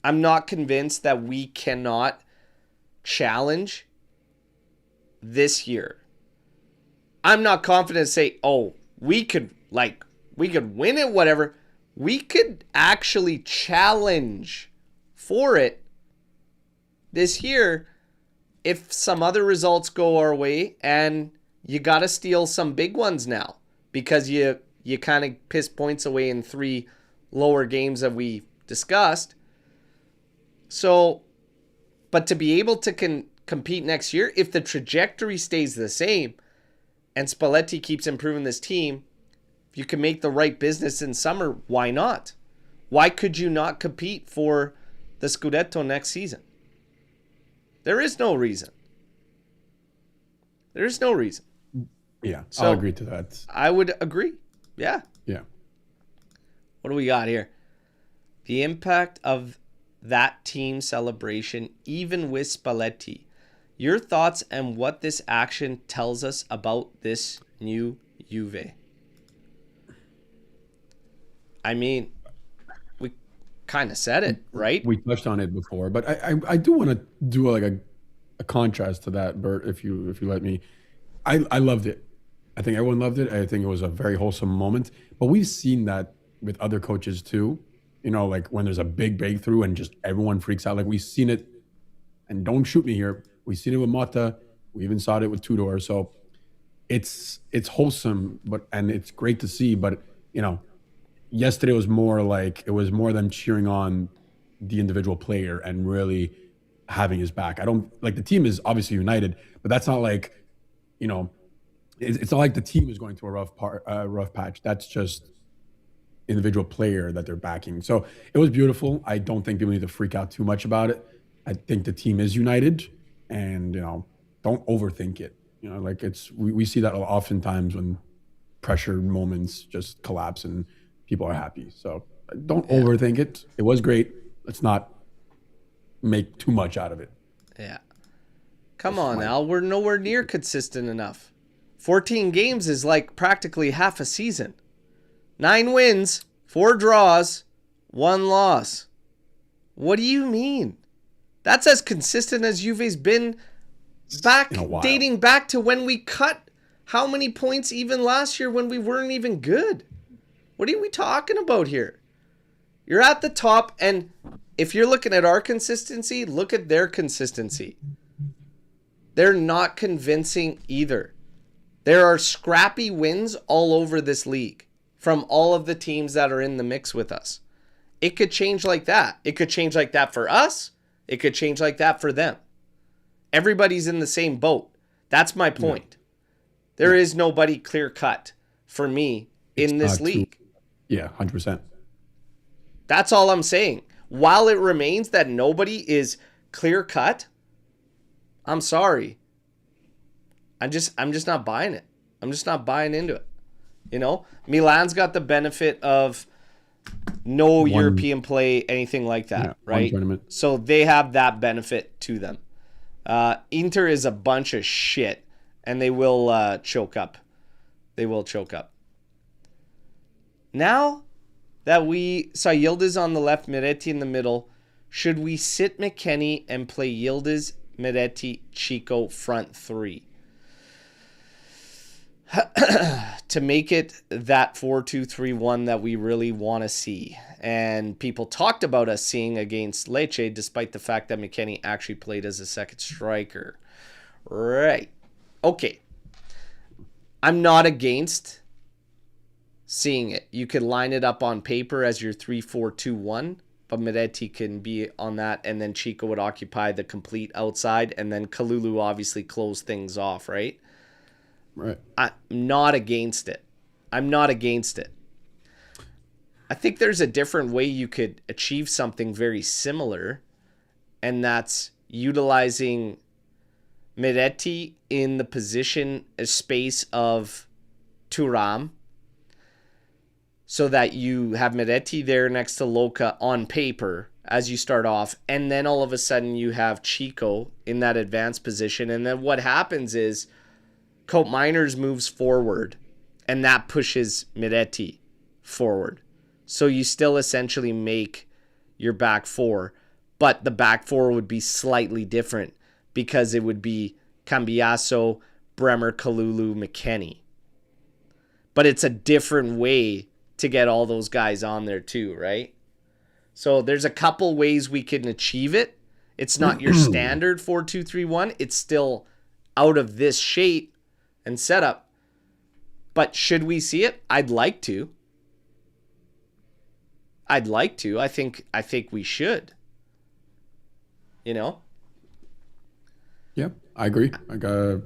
I'm not convinced that we cannot challenge this year. I'm not confident to say, we could win it, whatever. We could actually challenge for it this year if some other results go our way, and you got to steal some big ones now because you kind of piss points away in 3 lower games that we discussed. So, but to be able to compete next year, if the trajectory stays the same and Spalletti keeps improving this team, if you can make the right business in summer, why not? Why could you not compete for the Scudetto next season? There is no reason. There is no reason. Yeah, so I'll agree to that. I would agree. Yeah. Yeah. What do we got here? The impact of that team celebration, even with Spalletti. Your thoughts and what this action tells us about this new Juve. I mean, we kind of said it, right? We touched on it before, but I do want to do like a contrast to that, Bert, if you let me. I loved it. I think everyone loved it. I think it was a very wholesome moment. But we've seen that with other coaches too. Like when there's a big breakthrough and just everyone freaks out. Like we've seen it, and don't shoot me here. We've seen it with Motta. We even saw it with Tudor. So it's wholesome, and it's great to see. But yesterday was more them cheering on the individual player and really having his back. I don't like the team is obviously united, but that's not like, it's not like the team is going through a rough patch. That's just individual player that they're backing. So it was beautiful. I don't think people need to freak out too much about it. I think the team is united, and don't overthink it. We see that oftentimes when pressure moments just collapse and people are happy. So don't overthink it. It was great. Let's not make too much out of it. Yeah. Come on, Al. We're nowhere near consistent enough. 14 games is like practically half a season. 9 wins, 4 draws, 1 loss. What do you mean? That's as consistent as Juve's been dating back to when we cut how many points even last year when we weren't even good. What are we talking about here? You're at the top, and if you're looking at our consistency, look at their consistency. They're not convincing either. There are scrappy wins all over this league from all of the teams that are in the mix with us. It could change like that. It could change like that for us. It could change like that for them. Everybody's in the same boat. That's my point. There is nobody clear cut for me in this league. Yeah, 100%. That's all I'm saying. While it remains that nobody is clear cut, I'm sorry. I'm just not buying it. I'm just not buying into it. You know, Milan's got the benefit of no European play, anything like that, right? So they have that benefit to them. Inter is a bunch of shit, and they will choke up. They will choke up. Now that we saw Yildiz on the left, Miretti in the middle, should we sit McKennie and play Yildiz, Miretti, Chico front three? To make it that 4-2-3-1 that we really want to see. And people talked about us seeing against Lecce, despite the fact that McKennie actually played as a second striker. Right. Okay. I'm not against seeing it. You could line it up on paper as your 3-4-2-1, but Miretti can be on that, and then Chico would occupy the complete outside, and then Kalulu obviously close things off, right? Right. I'm not against it. I'm not against it. I think there's a different way you could achieve something very similar, and that's utilizing Miretti in the position, space of Thuram, so that you have Miretti there next to Loca on paper as you start off, and then all of a sudden you have Chico in that advanced position, and then what happens is Cope Miners moves forward, and that pushes Miretti forward. So you still essentially make your back four, but the back four would be slightly different because it would be Cambiaso, Bremer, Kalulu, McKennie. But it's a different way to get all those guys on there too, right? So there's a couple ways we can achieve it. It's not your standard 4-2-3-1. It's still out of this shape and setup. But should we see it? I'd like to. I think we should. You know? Yeah, I agree. I think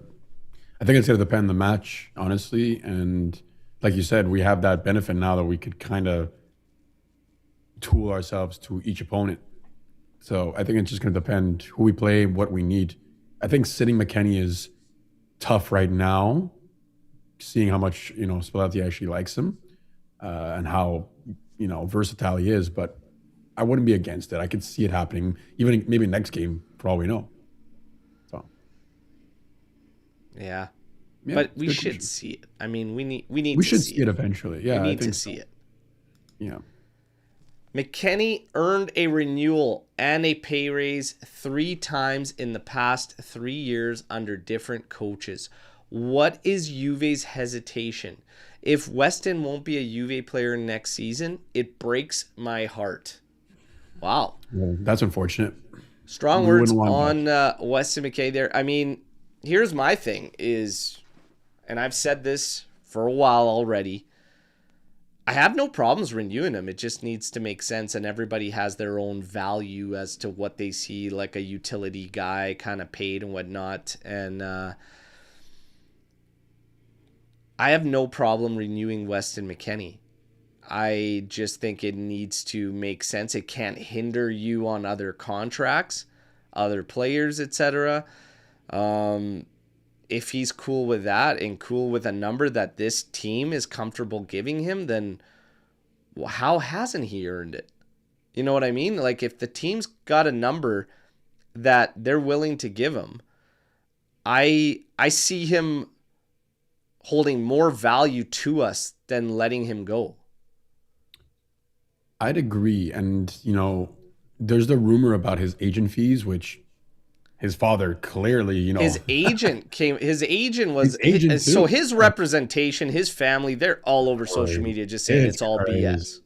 it's going to depend on the match, honestly. And like you said, we have that benefit now that we could kind of tool ourselves to each opponent. So I think it's just going to depend who we play, what we need. I think sitting McKennie is tough right now, seeing how much, Spalletti actually likes him and how, versatile he is. But I wouldn't be against it. I could see it happening, even maybe next game, for all we know. So. Yeah, but we should see it. I mean, we need to see it. We should see it eventually. Yeah, we need to see it. Yeah. McKennie earned a renewal and a pay raise 3 times in the past 3 years under different coaches. What is Juve's hesitation? If Weston won't be a Juve player next season, it breaks my heart. Wow. Well, that's unfortunate. Strong words on Weston McKennie there. I mean, here's my thing is, and I've said this for a while already, I have no problems renewing him. It just needs to make sense, and everybody has their own value as to what they see, like a utility guy kind of paid and whatnot. And I have no problem renewing Weston McKennie. I just think it needs to make sense. It can't hinder you on other contracts, other players, etc. If he's cool with that and cool with a number that this team is comfortable giving him, then how hasn't he earned it? You know what I mean? Like, if the team's got a number that they're willing to give him, I see him holding more value to us than letting him go. I'd agree. And, there's the rumor about his agent fees, which his father clearly, his agent was so his representation, his family, they're all over social media just saying it's all BS.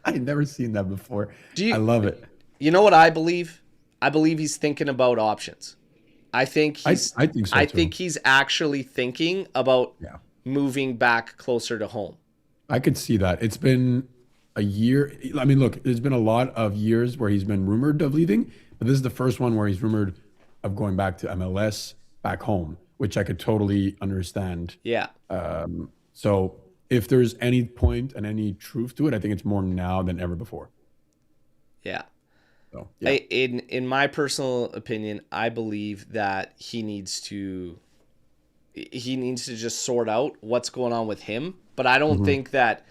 I've never seen that before. I love it. You know what I believe? I believe he's thinking about options. I think I think so I too. think he's actually thinking about Yeah. moving back closer to home. I could see that. It's been a year. I mean, look, there's been a lot of years where he's been rumored of leaving, but this is the first one where he's rumored of going back to MLS, back home, which I could totally understand. Yeah. So if there's any point and any truth to it, I think it's more now than ever before. Yeah. So yeah, In my personal opinion, I believe that he needs to just sort out what's going on with him, but I don't think that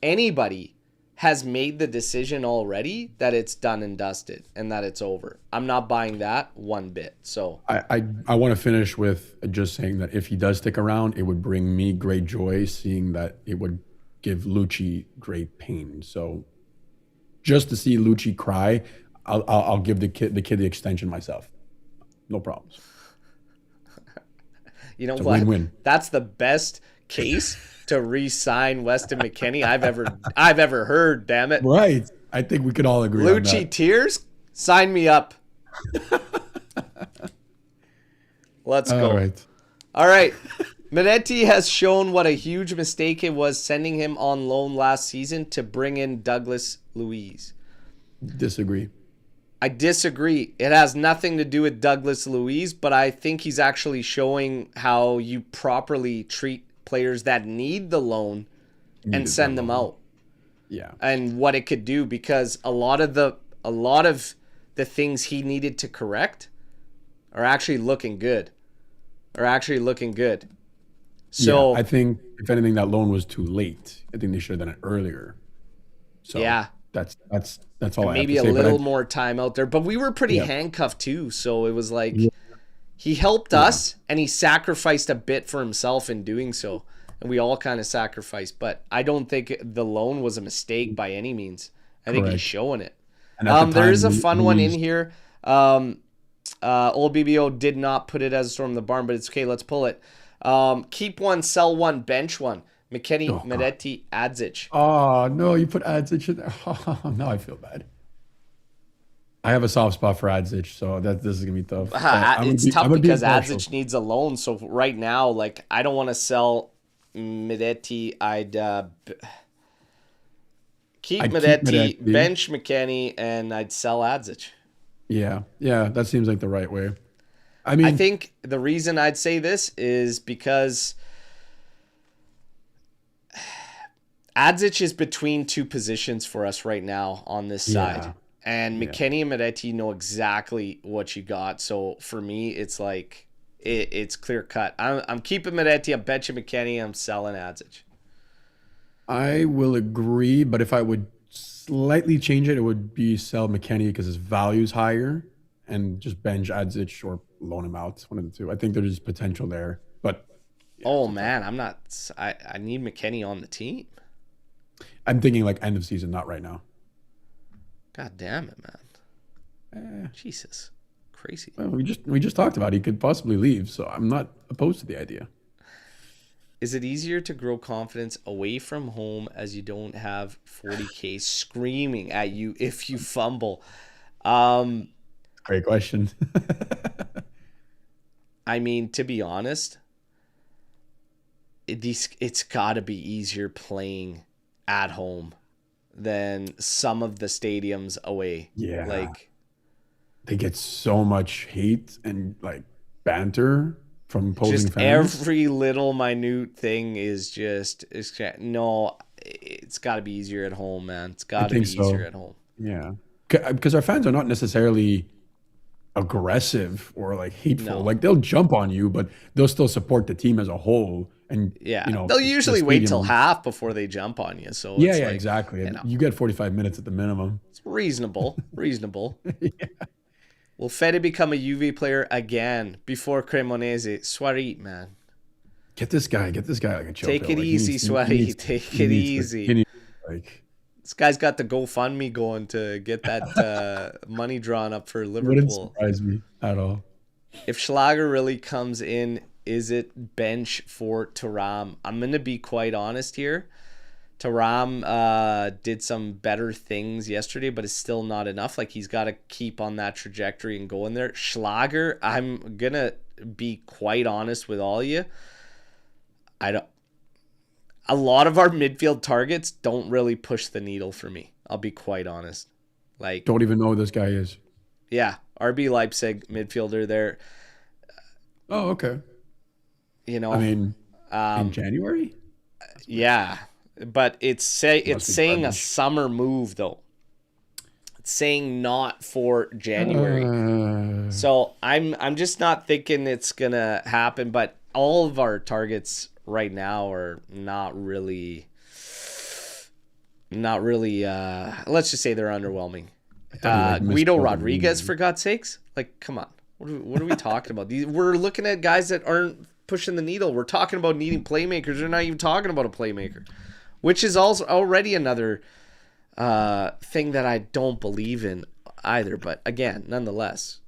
anybody has made the decision already that it's done and dusted and that it's over. I'm not buying that one bit. So I want to finish with just saying that if he does stick around, it would bring me great joy seeing that it would give Lucci great pain. So just to see Lucci cry, I'll give the kid the extension myself. No problems. you know It's a what? win-win. That's the best case to re-sign Weston McKennie I've ever heard. Damn it, Right. I think we could all agree on Lucci that. tears, sign me up. Let's go. All right. All right. Miretti has shown what a huge mistake it was sending him on loan last season to bring in Douglas Luiz. Disagree. I disagree. It has nothing to do with Douglas Luiz, but I think he's actually showing how you properly treat players that need the loan and send them out. Yeah. And what it could do, because a lot of the things he needed to correct are actually looking good. So yeah, I think if anything, that loan was too late. I think they should have done it earlier. So yeah, that's all I maybe have a to say. little more time out there, but we were pretty handcuffed too. So it was like he helped us and he sacrificed a bit for himself in doing so. And we all kind of sacrificed, but I don't think the loan was a mistake by any means. I think he's showing it. And there is a fun one in here. Old BBO did not put it as a storm in the barn, but it's okay. Let's pull it. Keep one, sell one, bench one. McKennie, Miretti, Adzic. Oh no, you put Adzic in there. Oh, now I feel bad. I have a soft spot for Adzic, so this is gonna be tough. It's tough because Adzic needs a loan. So right now, like, I don't want to sell Miretti. I'd keep Miretti, bench McKennie, and I'd sell Adzic. Yeah, that seems like the right way. I mean, I think the reason I'd say this is because Adzic is between two positions for us right now on this side. And McKennie and Miretti know exactly what you got. So for me, it's like it's clear cut. I'm keeping Miretti, I'm benching McKennie, I'm selling Adzic. I will agree, but if I would slightly change it, it would be sell McKennie because his value is higher, and just bench Adzic or loan him out. One of the two. I think there's potential there, but man, I'm not. I need McKennie on the team. I'm thinking like end of season, not right now. God damn it, man! Jesus, crazy. Well, we just talked about he could possibly leave, so I'm not opposed to the idea. Is it easier to grow confidence away from home as you don't have 40K screaming at you if you fumble? Great question. I mean, to be honest, it's got to be easier playing at home than some of the stadiums away. Yeah. Like, they get so much hate and like banter from opposing just fans. Every little minute thing is no, it's got to be easier at home, man. It's got to be easier at home. Yeah. Because our fans are not necessarily aggressive or like hateful. No. Like they'll jump on you, but they'll still support the team as a whole. And they'll usually wait till half before they jump on you. So it's exactly. You get 45 minutes at the minimum. It's reasonable. Yeah. Will Fede become a Juve player again before Cremonese? Swarit, man. Get this guy like a choke. Take it easy, Swarit. Take it easy. This guy's got the GoFundMe going to get that money drawn up for Liverpool. Wouldn't surprise me at all. If Schlager really comes in, is it bench for Thuram? I'm going to be quite honest here. Thuram did some better things yesterday, but is still not enough. Like, he's got to keep on that trajectory and go in there. Schlager, I'm going to be quite honest with all of you. A lot of our midfield targets don't really push the needle for me. I'll be quite honest. Like, Don't even know who this guy is. yeah, RB Leipzig midfielder there. Oh, okay. You know, I mean, in January? yeah, but it's saying a summer move though. It's saying not for January. So I'm just not thinking it's gonna happen. But all of our targets right now are not really. Let's just say they're underwhelming. Guido Rodriguez, for God's sakes, like, come on. What are we talking about? We're looking at guys that aren't pushing the needle. We're talking about needing playmakers. They're not even talking about a playmaker, which is also already another thing that I don't believe in either. But again, nonetheless,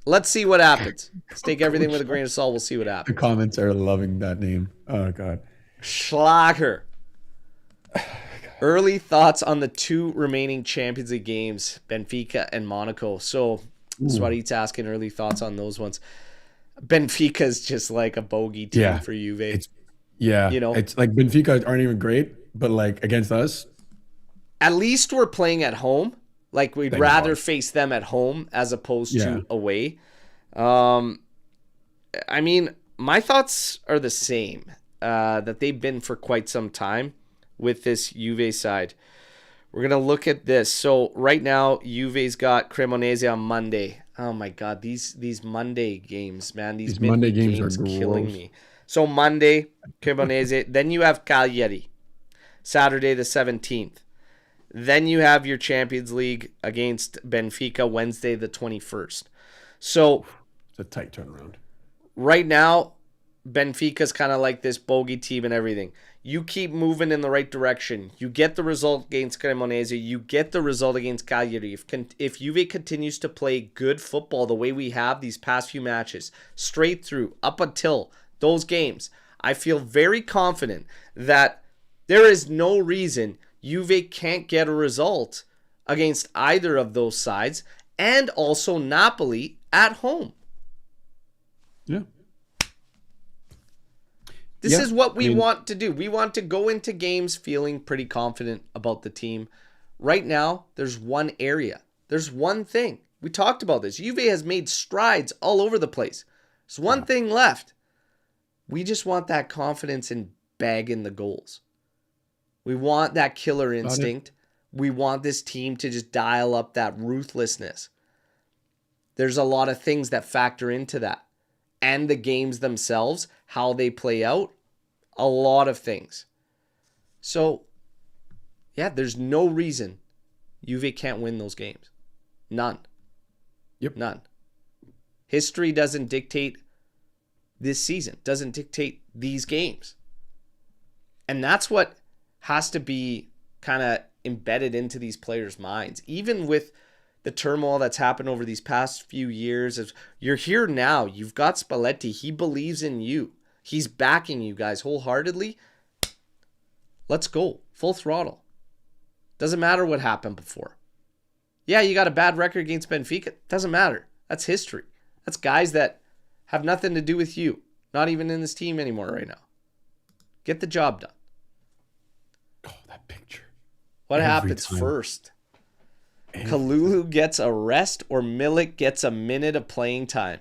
let's see what happens. Let's take everything with a grain of salt. We'll see what The happens. comments are loving that name. Oh, God. Schlager. Early thoughts on the 2 remaining Champions League games, Benfica and Monaco. So, Swadit's asking early thoughts on those ones. Benfica's just like a bogey team for Juve. You know, it's like Benfica aren't even great, but like against us, at least we're playing at home. Like, we'd rather face them at home as opposed to away. I mean, my thoughts are the same, that they've been for quite some time with this Juve side. We're going to look at this. So right now, Juve's got Cremonese on Monday. Oh my God, these Monday games, man. These Monday games are killing gross. me. So Monday, Cremonese. Then you have Cagliari, Saturday the 17th. Then you have your Champions League against Benfica, Wednesday the 21st. So it's a tight turnaround. Right now, Benfica's kind of like this bogey team and everything. You keep moving in the right direction. You get the result against Cremonese. You get the result against Cagliari. If Juve continues to play good football the way we have these past few matches, straight through, up until those games, I feel very confident that there is no reason Juve can't get a result against either of those sides, and also Napoli at home. Yeah. This is what we want to do. We want to go into games feeling pretty confident about the team. Right now, there's one area. There's one thing. We talked about this. Juve has made strides all over the place. There's one thing left. We just want that confidence in bagging the goals. We want that killer instinct. We want this team to just dial up that ruthlessness. There's a lot of things that factor into that. And the games themselves, how they play out, a lot of things. So, yeah, there's no reason Juve can't win those games. None. Yep. None. History doesn't dictate this season, doesn't dictate these games. And that's what has to be kind of embedded into these players' minds. Even with the turmoil that's happened over these past few years, is you're here now. You've got Spalletti. He believes in you. He's backing you guys wholeheartedly. Let's go. Full throttle. Doesn't matter what happened before. Yeah, you got a bad record against Benfica. Doesn't matter. That's history. That's guys that have nothing to do with you. Not even in this team anymore right now. Get the job done. Oh, that picture. What happens first? Kalulu gets a rest or Milik gets a minute of playing time?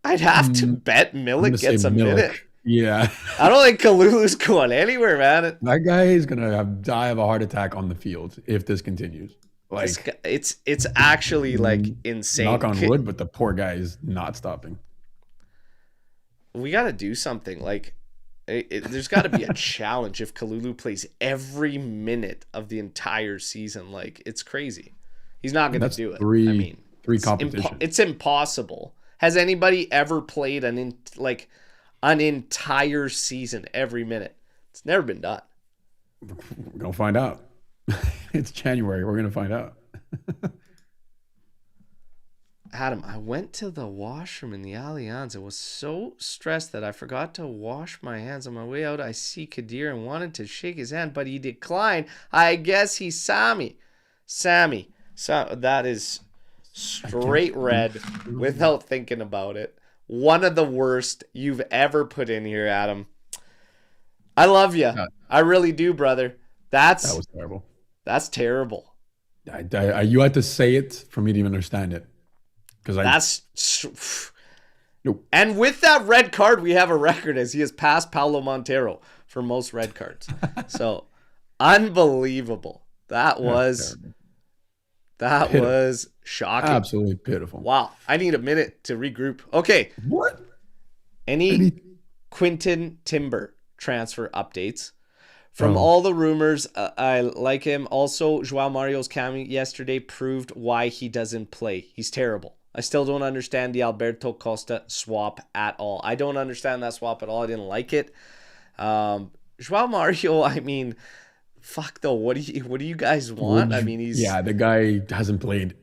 I'd have to bet Milik gets a minute. Yeah. I don't think Kalulu's going anywhere, man. That guy is going to die of a heart attack on the field if this continues. Like, it's actually like insane. Knock on wood, but the poor guy is not stopping. We got to do something. Like, there's got to be a challenge if Kalulu plays every minute of the entire season. Like, it's crazy. He's not going to do it. Three competitions. It's impossible. Has anybody ever played an entire season every minute? It's never been done. We're going to find out. It's January. We're going to find out. Adam, I went to the washroom in the Allianz. I was so stressed that I forgot to wash my hands. On my way out, I see Kadir and wanted to shake his hand, but he declined. I guess he saw me. Sammy. So that is straight red without thinking about it. One of the worst you've ever put in here, Adam. I love you. I really do, brother. That was terrible. That's terrible. You had to say it for me to even understand it. Nope. And with that red card, we have a record as he has passed Paulo Montero for most red cards. So unbelievable. That was shocking. Absolutely pitiful. Wow. I need a minute to regroup. Okay. What? Any Quinton Timber transfer updates? From all the rumors, I like him. Also, Joao Mario's cameo yesterday proved why he doesn't play. He's terrible. I still don't understand the Alberto Costa swap at all. I don't understand that swap at all. I didn't like it. Joao Mario, I mean, fuck though. What do you guys want? I mean, the guy hasn't played,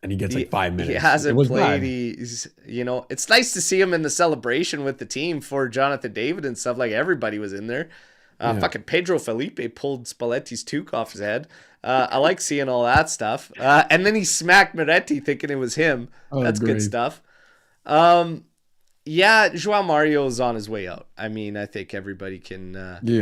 and he gets like 5 minutes. He hasn't played. He's, it's nice to see him in the celebration with the team for Jonathan David and stuff. Like everybody was in there. Fucking Pedro Felipe pulled Spalletti's toque off his head. I like seeing all that stuff. And then he smacked Miretti thinking it was him. That's great. Good stuff. Joao Mario's on his way out. I mean, I think everybody can see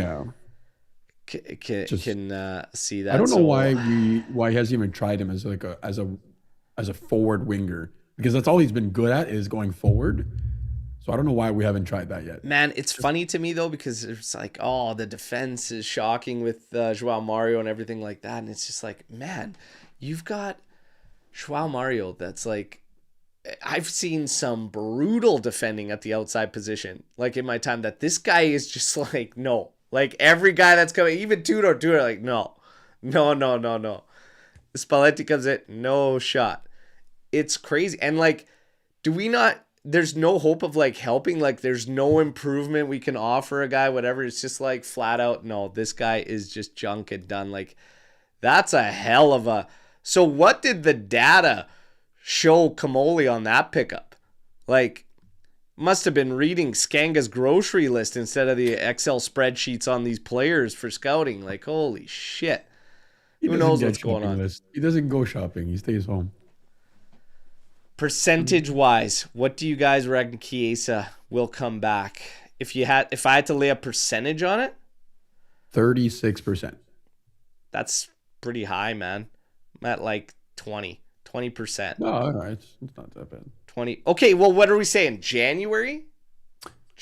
that. I don't know why he hasn't even tried him as like as a forward winger, because that's all he's been good at is going forward. So I don't know why we haven't tried that yet. Man, it's funny to me, though, because it's like, oh, the defense is shocking with Joao Mario and everything like that. And it's just like, man, you've got Joao Mario that's like, I've seen some brutal defending at the outside position, like in my time, that this guy is just like, no. Like every guy that's coming, even Tudor, like, no. Spalletti comes in, no shot. It's crazy. And like, there's no hope of like helping, like there's no improvement we can offer a guy, whatever. It's just like flat out, no, this guy is just junk and done. Like that's a hell of a. So what did the data show Camoli on that pickup? Like must have been reading Skanga's grocery list instead of the Excel spreadsheets on these players for scouting. Like, holy shit. Who knows what's going on? He doesn't go shopping. He stays home. Percentage-wise, what do you guys reckon Chiesa will come back? If I had to lay a percentage on it? 36%. That's pretty high, man. I'm at like 20%. No, all right. It's not that bad. 20. Okay, well, what are we saying? January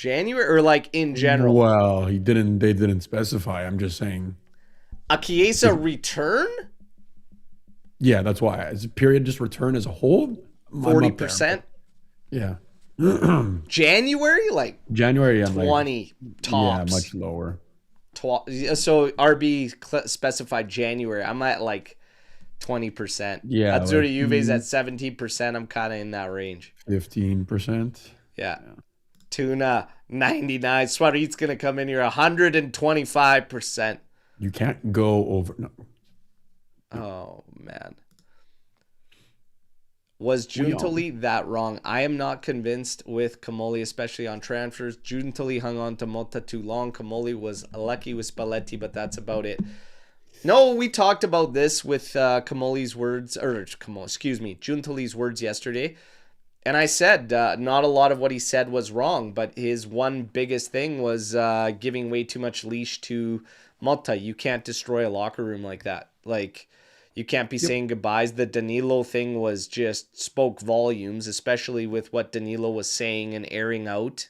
or like in general? Well, they didn't specify. I'm just saying. A Chiesa return? Yeah, that's why. Is it period just return as a whole? 40%? Yeah. January? Like January, I'm 20 tops. Yeah, much lower. So RB specified January. I'm at like 20%. Yeah. Azzurri Juve's at 17%. I'm kind of in that range. 15%. Yeah. Tuna, 99. Suarez's going to come in here 125%. You can't go over. No. Oh, man. Was Giuntoli that wrong? I am not convinced with Camoli, especially on transfers. Giuntoli hung on to Motta too long. Camoli was lucky with Spalletti, but that's about it. No, we talked about this with Giuntoli's words yesterday. And I said not a lot of what he said was wrong, but his one biggest thing was giving way too much leash to Motta. You can't destroy a locker room like that. Like, you can't be saying goodbyes. The Danilo thing was just spoke volumes, especially with what Danilo was saying and airing out.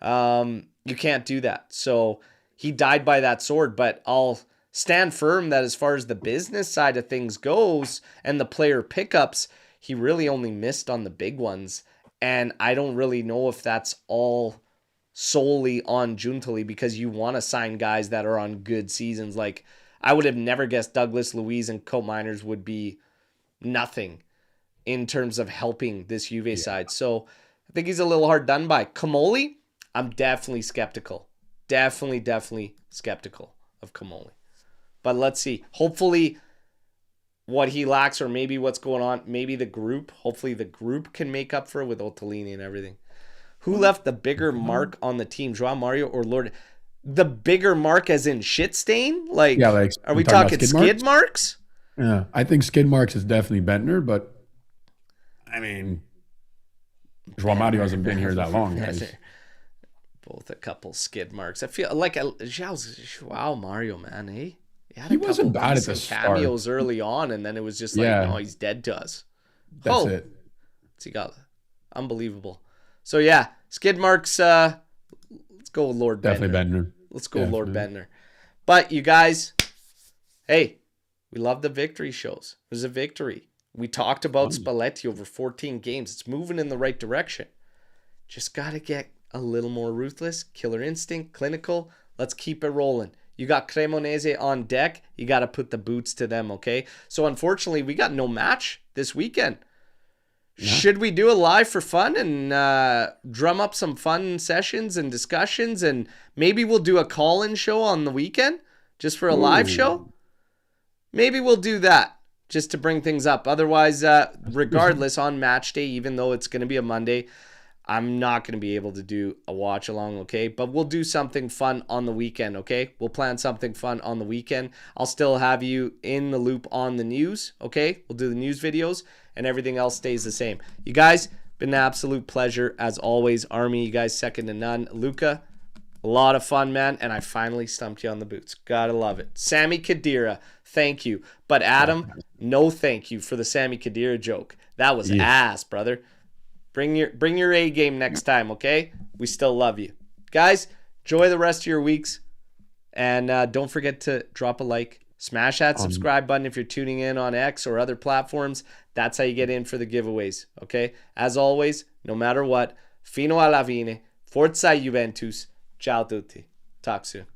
You can't do that. So he died by that sword, but I'll stand firm that as far as the business side of things goes and the player pickups, he really only missed on the big ones. And I don't really know if that's all solely on Giuntoli, because you want to sign guys that are on good seasons. Like, I would have never guessed Douglas Luiz and Coat Miners would be nothing in terms of helping this Juve side. So I think he's a little hard done by. Camoli, I'm definitely skeptical. Definitely skeptical of Camoli. But let's see. Hopefully what he lacks, or maybe what's going on. Maybe the group. Hopefully the group can make up for it with Ottolini and everything. Who left the bigger mark on the team, Joao Mario or Lord? The bigger mark as in shit stain? Like, Yeah, like are we talking skid marks? Yeah, I think skid marks is definitely Bentner, but I mean, Joao Mario hasn't been here that long, guys. Both a couple skid marks. I feel like Joao Mario, man, hey? He wasn't bad at the cameos start. early on, and then it was just like, no, he's dead to us. That's it. He got unbelievable. So yeah, skid marks. Let's go with Lord Definitely Bentner. Bentner. Let's go with Lord Bentner. But you guys, hey, we love the victory shows. It was a victory. We talked about Spalletti over 14 games. It's moving in the right direction. Just got to get a little more ruthless, killer instinct, clinical. Let's keep it rolling. You got Cremonese on deck. You got to put the boots to them, okay? So unfortunately, we got no match this weekend. Yeah. Should we do a live for fun and drum up some fun sessions and discussions, and maybe we'll do a call-in show on the weekend just for a live show? Maybe we'll do that just to bring things up. Otherwise, regardless, on match day, even though it's going to be a Monday, I'm not going to be able to do a watch along, okay? But we'll do something fun on the weekend, okay? We'll plan something fun on the weekend. I'll still have you in the loop on the news, okay? We'll do the news videos, and everything else stays the same. You guys, been an absolute pleasure as always. Army, you guys second to none. Luca, a lot of fun, man, and I finally stumped you on the boots. Gotta love it. Sammy Khedira, thank you. But Adam, no thank you for the Sammy Khedira joke. That was ass, brother. Bring your A game next time, okay? We still love you. Guys, enjoy the rest of your weeks. And don't forget to drop a like. Smash that subscribe button if you're tuning in on X or other platforms. That's how you get in for the giveaways, okay? As always, no matter what, fino alla fine, forza Juventus. Ciao tutti. Talk soon.